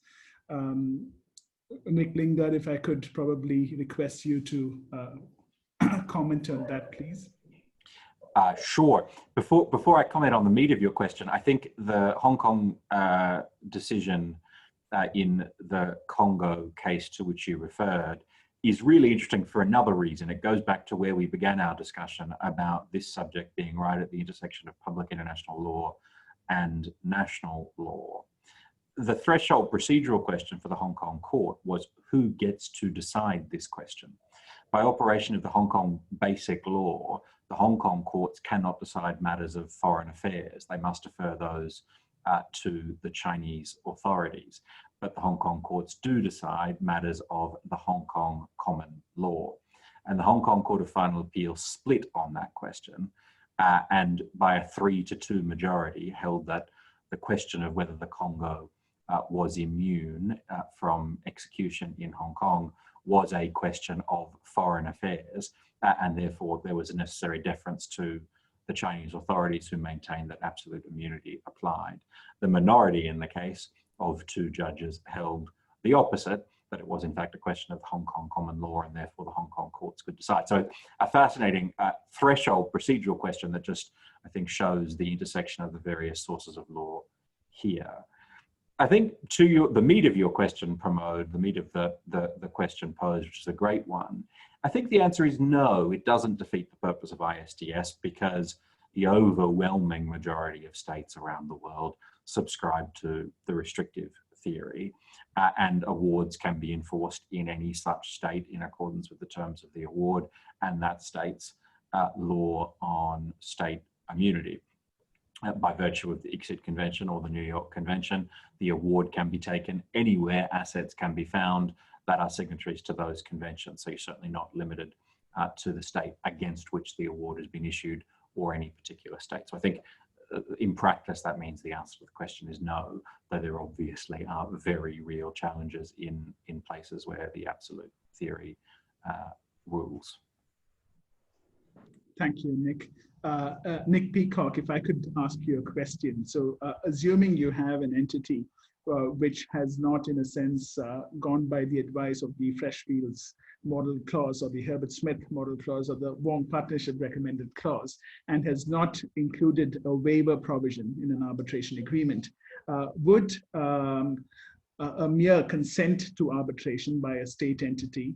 Nick Lingard, if I could probably request you to comment on that, please. Sure. Before I comment on the meat of your question, I think the Hong Kong decision in the Congo case to which you referred is really interesting for another reason. It goes back to where we began our discussion about this subject being right at the intersection of public international law and national law. The threshold procedural question for the Hong Kong court was who gets to decide this question. By operation of the Hong Kong basic law, the Hong Kong courts cannot decide matters of foreign affairs. They must defer those to the Chinese authorities. But the Hong Kong courts do decide matters of the Hong Kong common law. And the Hong Kong Court of Final Appeal split on that question and by a 3-2 majority held that the question of whether the Congo was immune from execution in Hong Kong was a question of foreign affairs, and therefore there was a necessary deference to the Chinese authorities who maintained that absolute immunity applied. The minority in the case of 2 judges held the opposite, that it was in fact a question of Hong Kong common law and therefore the Hong Kong courts could decide. So a fascinating threshold procedural question that just, I think, shows the intersection of the various sources of law here. I think to the meat of your question, Pramod, the meat of the question posed, which is a great one, I think the answer is no, it doesn't defeat the purpose of ISDS because the overwhelming majority of states around the world subscribe to the restrictive theory, and awards can be enforced in any such state in accordance with the terms of the award and that state's law on state immunity. By virtue of the ICSID Convention or the New York Convention, the award can be taken anywhere assets can be found that are signatories to those conventions. So you're certainly not limited to the state against which the award has been issued or any particular state. So I think in practice, that means the answer to the question is no, though there obviously are very real challenges in places where the absolute theory rules. Thank you, Nick. Nick Peacock, if I could ask you a question. So assuming you have an entity which has not, in a sense, gone by the advice of the Freshfields model clause or the Herbert Smith model clause or the Wong Partnership recommended clause and has not included a waiver provision in an arbitration agreement, would a mere consent to arbitration by a state entity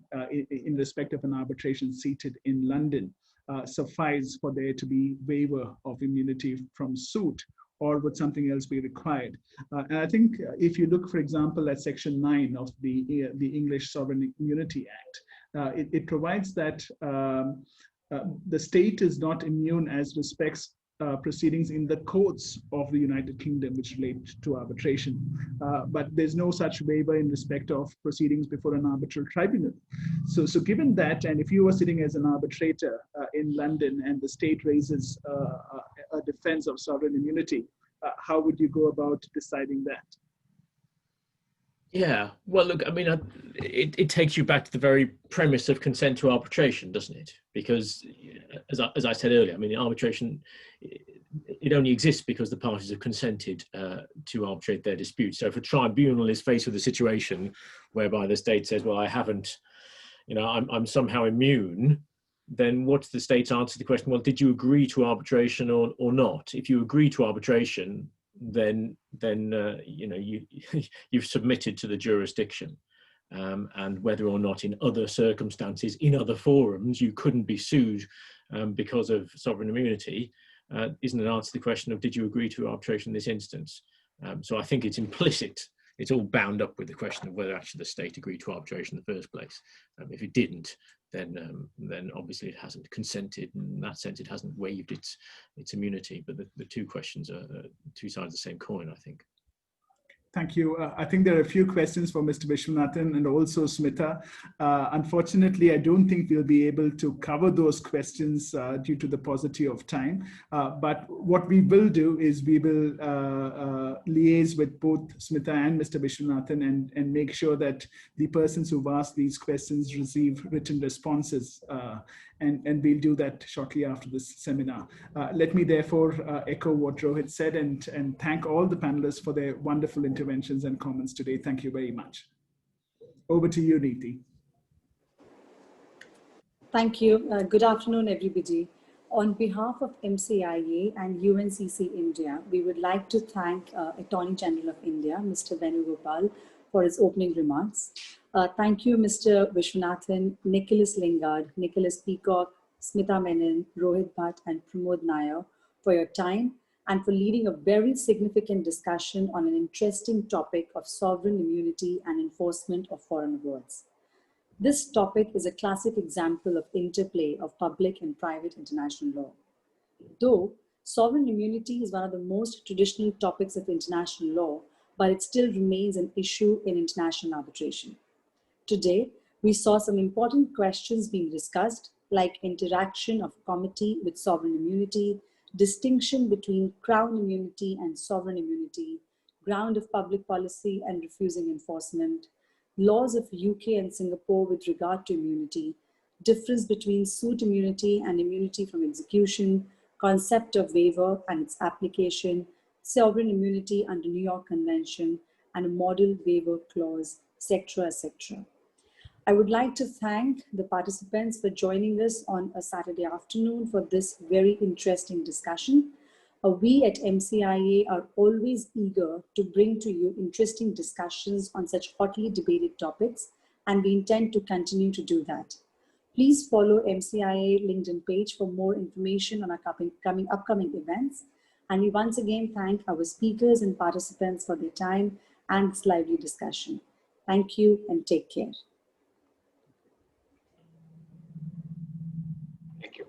in respect of an arbitration seated in London suffice for there to be waiver of immunity from suit, or would something else be required? And I think if you look, for example, at Section 9 of the English Sovereign Immunity Act, it provides that the state is not immune as respects proceedings in the courts of the United Kingdom which relate to arbitration. But there's no such waiver in respect of proceedings before an arbitral tribunal. So given that, and if you were sitting as an arbitrator in London and the state raises a defense of sovereign immunity, how would you go about deciding that? Yeah, well, look, I mean, it takes you back to the very premise of consent to arbitration, doesn't it? Because as I said earlier, I mean, arbitration, it only exists because the parties have consented to arbitrate their disputes. So if a tribunal is faced with a situation whereby the state says, well, I haven't, you know, I'm somehow immune, then what's the state's answer to the question? Well, did you agree to arbitration or not? If you agree to arbitration, then you know, you've submitted to the jurisdiction, and whether or not in other circumstances, in other forums, you couldn't be sued because of sovereign immunity, isn't an answer to the question of did you agree to arbitration in this instance. So I think it's implicit. It's all bound up with the question of whether actually the state agreed to arbitration in the first place. If it didn't, then obviously it hasn't consented. In that sense, it hasn't waived its immunity. But the two questions are two sides of the same coin, I think. Thank you. I think there are a few questions for Mr. Vishwanathan and also Smitha. Unfortunately, I don't think we'll be able to cover those questions due to the paucity of time. But what we will do is we will liaise with both Smitha and Mr. Vishwanathan and make sure that the persons who've asked these questions receive written responses. And we'll do that shortly after this seminar. Let me therefore echo what Rohit said and thank all the panelists for their wonderful interventions and comments today. Thank you very much. Over to you, Neeti. Thank you. Good afternoon, everybody. On behalf of MCIA and UNCC India, we would like to thank Attorney General of India, Mr. Venugopal, for his opening remarks. Thank you, Mr. Vishwanathan, Nicholas Lingard, Nicholas Peacock, Smitha Menon, Rohit Bhat, and Pramod Nair for your time and for leading a very significant discussion on an interesting topic of sovereign immunity and enforcement of foreign awards. This topic is a classic example of interplay of public and private international law. Though sovereign immunity is one of the most traditional topics of international law, but it still remains an issue in international arbitration. Today, we saw some important questions being discussed, like interaction of comity with sovereign immunity, distinction between crown immunity and sovereign immunity, ground of public policy and refusing enforcement, laws of UK and Singapore with regard to immunity, difference between suit immunity and immunity from execution, concept of waiver and its application, sovereign immunity under New York Convention, and a model waiver clause, etc., etc. I would like to thank the participants for joining us on a Saturday afternoon for this very interesting discussion. We at MCIA are always eager to bring to you interesting discussions on such hotly debated topics, and we intend to continue to do that. Please follow MCIA LinkedIn page for more information on our upcoming events. And we once again thank our speakers and participants for their time and this lively discussion. Thank you and take care. Thank you.